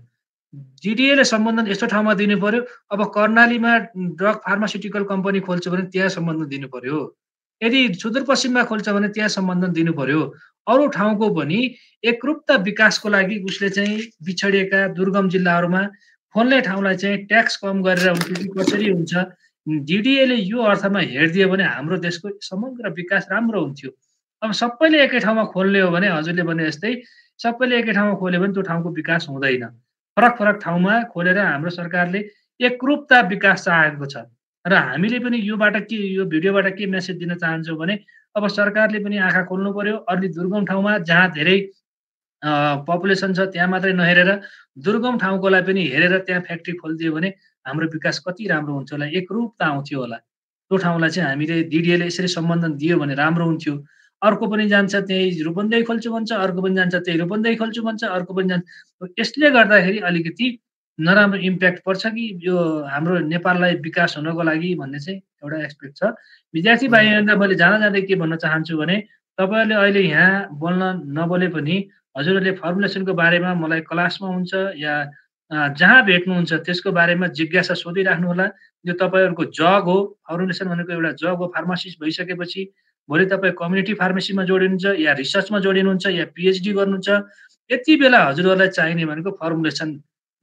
डिडिएले सम्बन्धन यस्तो ठाउँमा दिनु पर्यो, अब कर्णालीमा ड्रग फार्मास्युटिकल कम्पनी खोल्छ भने त्यहाँ सम्बन्धन दिनु पर्यो, यदि सुदूरपश्चिममा खोल्छ भने त्यहाँ सम्बन्धन दिनु पर्यो। अरू ठाउँको पनि एकरूपता विकासको लागि उसले चाहिँ बिछडिएका दुर्गम जिल्लाहरूमा खोल्ने ठाउँलाई चाहिँ ट्याक्स कम गरेर हुन्छ कि कसरी हुन्छ, डिडिएले यो अर्थमा हेरिदियो भने हाम्रो देशको समग्र विकास राम्रो हुन्थ्यो। अब सबैले एकै ठाउँमा खोल्ने हो भने हजुरले भने जस्तै सबैले एकै ठाउँमा खोल्यो भने त्यो ठाउँको विकास हुँदैन। फरक फरक ठाउँमा खोलेर हाम्रो सरकारले एकरूपता विकास चाहेको छ र हामीले पनि यो भिडियोबाट के मेसेज दिन चाहन्छौँ भने अब सरकारले पनि आँखा खोल्नु पर्यो। अलि दुर्गम ठाउँमा जहाँ धेरै पपुलेसन छ त्यहाँ मात्रै नहेरेर दुर्गम ठाउँकोलाई पनि हेरेर त्यहाँ फ्याक्ट्री खोलिदियो भने हाम्रो विकास कति राम्रो हुन्छ होला, एकरूपता आउँथ्यो होला। त्यो ठाउँलाई चाहिँ हामीले डिडिएले यसरी सम्बन्धन दियो भने राम्रो हुन्थ्यो। अर्को पनि जान्छ त्यही रूपन्देही खोल्छु भन्छ, अर्को पनि जान्छ त्यही रूपन्देही खोल्छु भन्छ, अर्को पनि जान्छ। यसले गर्दाखेरि अलिकति नराम्रो इम्प्याक्ट पर्छ कि यो हाम्रो नेपाललाई विकास हुनको लागि भन्ने चाहिँ एउटा एक्सपेक्ट छ। विद्यार्थी भाइहरूलाई मैले जाँदै के भन्न चाहन्छु भने तपाईँहरूले अहिले यहाँ बोल्न नबोले पनि हजुरहरूले फर्मुलेसनको बारेमा मलाई क्लासमा हुन्छ या जहाँ भेट्नुहुन्छ त्यसको बारेमा जिज्ञासा सोधिराख्नु होला। यो तपाईँहरूको जग हो, फर्मुलेसन भनेको एउटा जग हो। फार्मासिस्ट भइसकेपछि भोलि तपाईँ कम्युनिटी फार्मेसीमा जोडिनुहुन्छ या रिसर्चमा जोडिनुहुन्छ या पिएचडी गर्नुहुन्छ, यति बेला हजुरहरूलाई चाहिने भनेको फर्मुलेसन।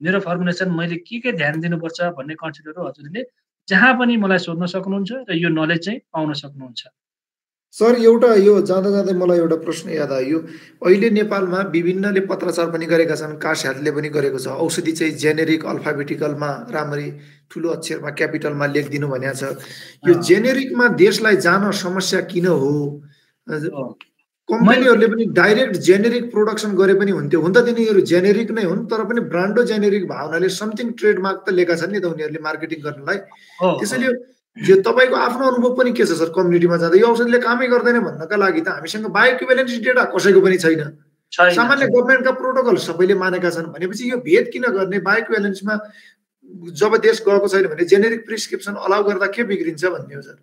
मेरो फर्मुलेसन मैले के ध्यान दिनुपर्छ भन्ने कन्सेप्टहरू हजुरले जहाँ पनि मलाई सोध्न सक्नुहुन्छ र यो नलेज चाहिँ पाउन सक्नुहुन्छ।
सर एउटा यो जाँदा जाँदै मलाई एउटा प्रश्न याद आयो। अहिले नेपालमा विभिन्नले पत्राचार पनि गरेका छन्, कास हेल्थले पनि गरेको छ। औषधि चाहिँ जेनेरिक अल्फाबेटिकलमा राम्ररी ठुलो अक्षरमा क्यापिटलमा लेखिदिनु भनेको छ। यो जेनेरिकमा देशलाई जान समस्या किन हो? कम्पनीहरूले पनि डाइरेक्ट जेनेरिक प्रोडक्सन गरे पनि हुन्थ्यो। हुन त तिनीहरू जेनेरिक नै हुन्, तर पनि ब्रान्डो जेनेरिक भावनाले समथिङ ट्रेडमार्क त लिएका छन् नि त उनीहरूले मार्केटिङ गर्नलाई। त्यसैले यो तपाईको आफ्नो अनुभव पनि के छ सर? कम्युनिटीमा जाँदा यो औषधिले कामै गर्दैन भन्नका लागि त हामीसँग बायोइक्विभ्यालेन्स डेटा कसैको पनि छैन। सामान्य गभर्नमेन्टका प्रोटोकल सबैले मानेका छन् भनेपछि यो भेद किन गर्ने? बायोइक्विभ्यालेन्समा जब देश गएको छैन भने जेनेरिक प्रिस्क्रिप्सन अलाउ गर्दा के बिग्रिन्छ भन्ने हो सर।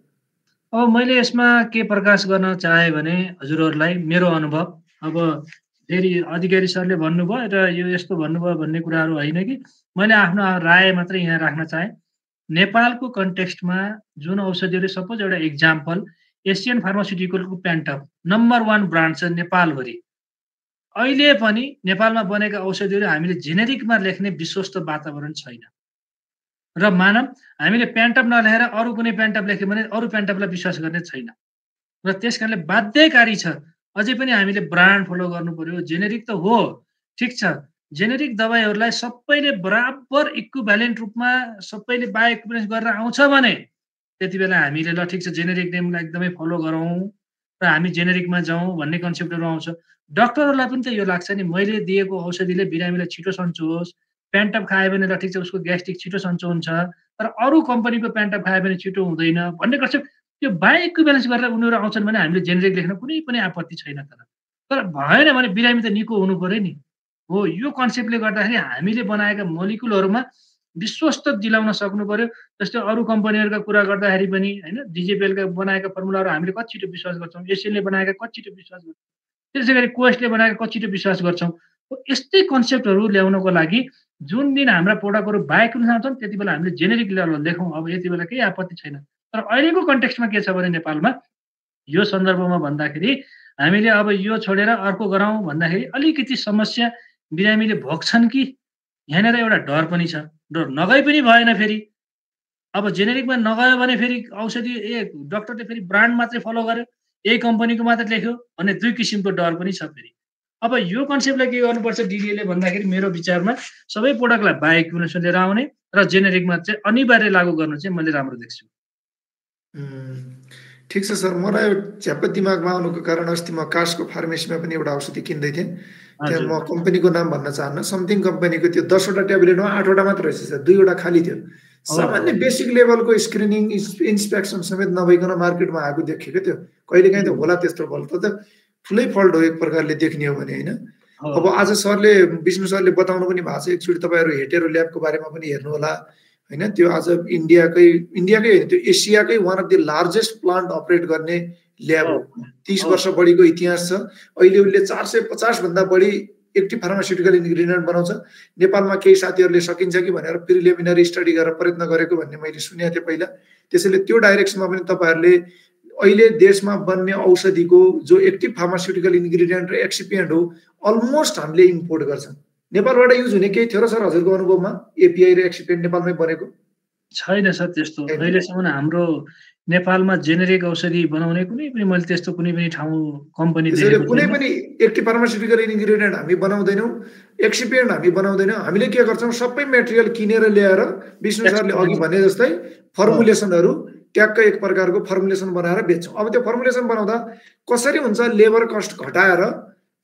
अब मैले यसमा के प्रकाश गर्न चाहे भने हजुरहरूलाई मेरो अनुभव, अब फेरि अधिकारी सरले भन्नुभयो र यो यस्तो भन्नुभयो भन्ने कुराहरू होइन कि मैले आफ्नो राय मात्रै यहाँ राख्न चाहे। नेपालको कन्टेक्स्टमा जुन औषधिहरू, सपोज एउटा इक्जाम्पल एसियन फार्मास्युटिकलको प्यान्टम नम्बर 1 ब्रान्ड छ नेपालभरि। अहिले पनि नेपालमा बनेका औषधिहरू हामीले जेनेरिकमा लेख्ने विश्वस्त वातावरण छैन। र मानव हामीले प्यान्टम नलेखेर अरू कुनै प्यान्टम लेख्यो भने अरू प्यान्टमलाई विश्वास गर्ने छैन। र त्यस कारणले बाध्यकारी छ अझै पनि हामीले ब्रान्ड फलो गर्नु पर्यो। जेनेरिक त हो, ठिक छ, जेनेरिक दबाईहरूलाई सबैले बराबर इक्विभ्यालेन्ट रूपमा सबैले बायोइक्विभ्यालेन्स गरेर आउँछ भने त्यति बेला हामीले ल ठिक छ जेनेरिक नेमलाई एकदमै फलो गरौँ र हामी जेनेरिकमा जाउँ भन्ने कन्सेप्टहरू आउँछ। डक्टरहरूलाई पनि त यो लाग्छ नि, मैले दिएको औषधिले बिरामीलाई छिटो सन्चो होस्। प्यान्टप खायो भने ल ठिक छ उसको ग्यास्ट्रिक छिटो सन्चो हुन्छ, तर अरू कम्पनीको प्यान्टप खायो भने छिटो हुँदैन भन्ने कन्सेप्ट त्यो बायोइक्विभ्यालेन्स गरेर उनीहरू आउँछन् भने हामीले जेनेरिक लेख्न कुनै पनि आपत्ति छैन। तर भएन भने बिरामी त निको हुनु पर्यो नि। हो, यो कन्सेप्टले गर्दाखेरि हामीले बनाएका मोलिकुलहरूमा विश्वस्त दिलाउन सक्नु पर्यो। जस्तै अरू कम्पनीहरूका कुरा गर्दाखेरि पनि होइन, डिजिपिएलका बनाएका फर्मुलाहरू हामीले कति छिटो विश्वास गर्छौँ, एसियनले बनाएका कति छिटो विश्वास गर्छौँ, त्यसै गरी कोएस्टले बनाएका कति छिटो विश्वास गर्छौँ। यस्तै कन्सेप्टहरू ल्याउनको लागि जुन दिन हाम्रा प्रोडक्टहरू बायोइक्विभ्यालेन्स आउँछन् त्यति बेला हामीले जेनेरिक लेखौँ, अब यति बेला केही आपत्ति छैन। तर अहिलेको कन्टेक्स्टमा के छ भने नेपालमा यो सन्दर्भमा भन्दाखेरि हामीले अब यो छोडेर अर्को गराउँ भन्दाखेरि अलिकति समस्या, बिरामीले भोग्छन् कि यहाँनिर एउटा डर पनि छ। डर नगई पनि भएन, फेरि अब जेनेरिकमा नगयो भने फेरि औषधि डक्टरले फेरि ब्रान्ड मात्रै फलो गर्यो, यही कम्पनीको मात्रै लेख्यो भन्ने दुई किसिमको डर पनि छ। फेरि अब यो कन्सेप्टलाई के गर्नुपर्छ डिडिएले भन्दाखेरि मेरो विचारमा सबै प्रोडक्टलाई बायोइक्विभ्यालेन्समा लिएर आउने र जेनेरिकमा चाहिँ अनिवार्य लागू गर्नु चाहिँ मैले राम्रो देख्छु।
ठिक छ सर, मलाई झ्याप्प दिमागमा आउनुको कारण अस्ति म कासको फार्मेसीमा पनि एउटा औषधि किन्दै थिएँ। त्यहाँ म कम्पनीको नाम भन्न चाहन्न, समथिङ कम्पनीको त्यो 10वटा ट्याब्लेटमा 8वटा मात्र रहेछ सर, 2वटा खाली थियो। सामान्य बेसिक लेभलको स्क्रिनिङ इन्सपेक्सन समेत नभइकन मार्केटमा आएको देखेको थियो। कहिलेकाहीँ त होला त्यस्तो फल्ट, त ठुलै फल्ट हो एक प्रकारले देख्ने हो भने होइन। अब आज सरले, विष्णु सरले बताउनु पनि भएको छ, एकचोटि तपाईँहरू हेटेरो ल्याबको बारेमा पनि हेर्नु होला होइन। त्यो आज इन्डियाकै होइन, त्यो एसियाकै one of the largest plant operate गर्ने ल्याब हो। 30 वर्ष बढीको इतिहास छ। अहिले उसले 450 भन्दा बढी एक्टिभ फार्मास्युटिकल इन्ग्रिडियन्ट बनाउँछ। नेपालमा केही साथीहरूले सकिन्छ कि भनेर प्रिलिमिनरी स्टडी गरेर प्रयत्न गरेको भन्ने मैले सुनेको थिएँ पहिला। त्यसैले त्यो डाइरेक्सनमा पनि तपाईँहरूले अहिले देशमा बन्ने औषधिको जो एक्टिभ फार्मास्युटिकल इन्ग्रिडियन्ट र एक्सिपिएन्ट हो अलमोस्ट हामीले इम्पोर्ट गर्छौँ। नेपालबाट युज हुने केही थियो र सर हजुरको अनुभवमा एपिआई र एक्सिपिएन्ट नेपालमै बनेको?
छैन सर त्यस्तो। अहिलेसम्म हाम्रो नेपालमा जेनेरिक औषधि बनाउने कुनै पनि मैले त्यस्तो कुनै पनि ठाउँ कम्पनी देखेको
कुनै पनि एक्टिभ फार्मास्युटिकल इन्ग्रिडियन्ट हामी बनाउँदैनौँ, एक्सिपिएन्ट हामी बनाउँदैनौँ। हामीले के गर्छौँ, सबै मेटेरियल किनेर ल्याएर विष्णु सरले अघि भने जस्तै फर्मुलेसनहरू ट्याक्क एक प्रकारको फर्मुलेसन बनाएर बेच्छौँ। अब त्यो फर्मुलेसन बनाउँदा कसरी हुन्छ, लेबर कस्ट घटाएर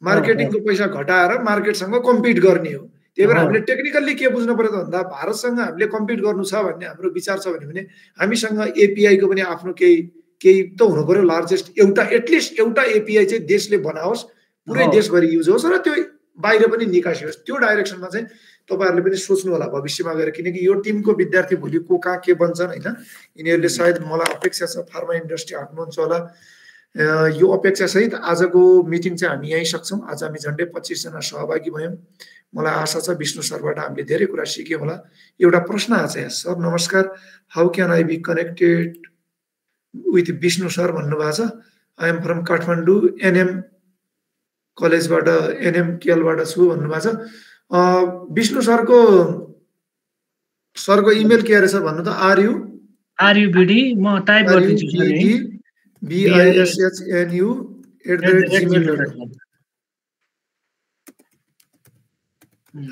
मार्केटिङको पैसा घटाएर मार्केटसँग कम्पिट गर्ने हो। त्यही भएर हामीले टेक्निकल्ली के बुझ्नु पर्यो त भन्दा भारतसँग हामीले कम्पिट गर्नु छ भन्ने हाम्रो विचार छ भने हामीसँग एपिआईको पनि आफ्नो केही त हुनु पर्यो। लार्जेस्ट एउटा एटलिस्ट एउटा एपिआई चाहिँ देशले बनाओस्, पुरै देशभरि युज होस् र त्यो बाहिर पनि निकासी होस्। त्यो डाइरेक्सनमा चाहिँ तपाईँहरूले पनि सोच्नु होला भविष्यमा गएर, किनकि यो टिमको विद्यार्थी भोलि को कहाँ के बन्छन् होइन। यिनीहरूले सायद मलाई अपेक्षा छ फार्मा इन्डस्ट्री हाक्नुहुन्छ होला। यो अपेक्षा सहित आजको मिटिङ चाहिँ हामी यहीँ सक्छौँ। आज हामी झन्डै 25 जना सहभागी भयौँ। मलाई आशा छ विष्णु सरबाट हामीले धेरै कुरा सिक्यौँ होला। एउटा प्रश्न आएको छ यहाँ, सर नमस्कार, how can I be connected with Vishnu sir भन्नुभएको छ। I am from Kathmandu NM कलेजबाट, एनएम केएलबाट छु भन्नुभएको छ। विष्णु सरको इमेल के रहेछ भन्नु त? आरयुबिडी,
म टाइप गरिदिन्छु
BISHNU@gmail.com।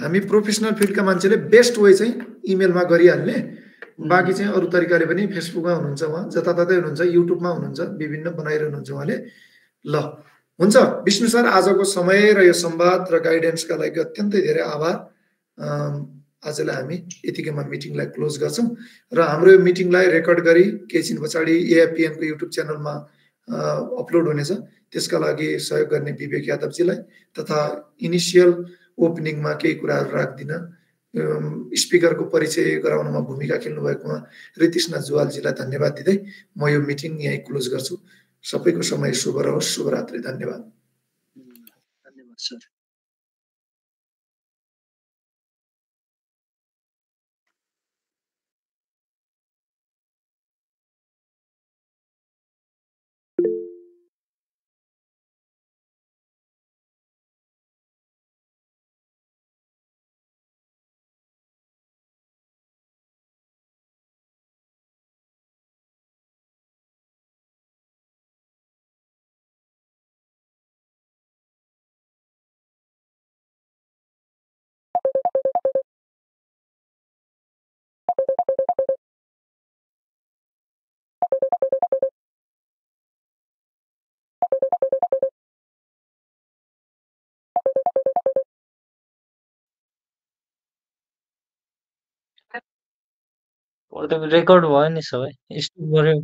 हामी प्रोफेसनल फिल्डका मान्छेले बेस्ट वे चाहिँ इमेलमा गरिहाल्ने, बाँकी चाहिँ अरू तरिकाले पनि फेसबुकमा हुनुहुन्छ, उहाँ जताततै हुनुहुन्छ, युट्युबमा हुनुहुन्छ, विभिन्न बनाइरहनुहुन्छ उहाँले। ल हुन्छ विष्णु सर, आजको समय र यो संवाद र गाइडेन्सका लागि अत्यन्तै धेरै आभार। आजलाई हामी यतिकैमा मिटिङलाई क्लोज गर्छौँ र हाम्रो यो मिटिङलाई रेकर्ड गरी केही दिन पछाडि AFPN को युट्युब च्यानलमा अपलोड हुनेछ। त्यसका लागि सहयोग गर्ने विवेक यादवजीलाई तथा इनिसियल ओपनिङमा केही कुराहरू राख्दिन स्पिकरको परिचय गराउनमा भूमिका खेल्नु भएकोमा रितिष्णा जुवालजीलाई धन्यवाद दिँदै म यो मिटिङ यहीँ क्लोज गर्छु। सबैको समय शुभ रहोस्। शुभरात्रि। धन्यवाद।
धन्यवाद सर।
रेकर्ड भयो नि सबै, स्टप गर्यो।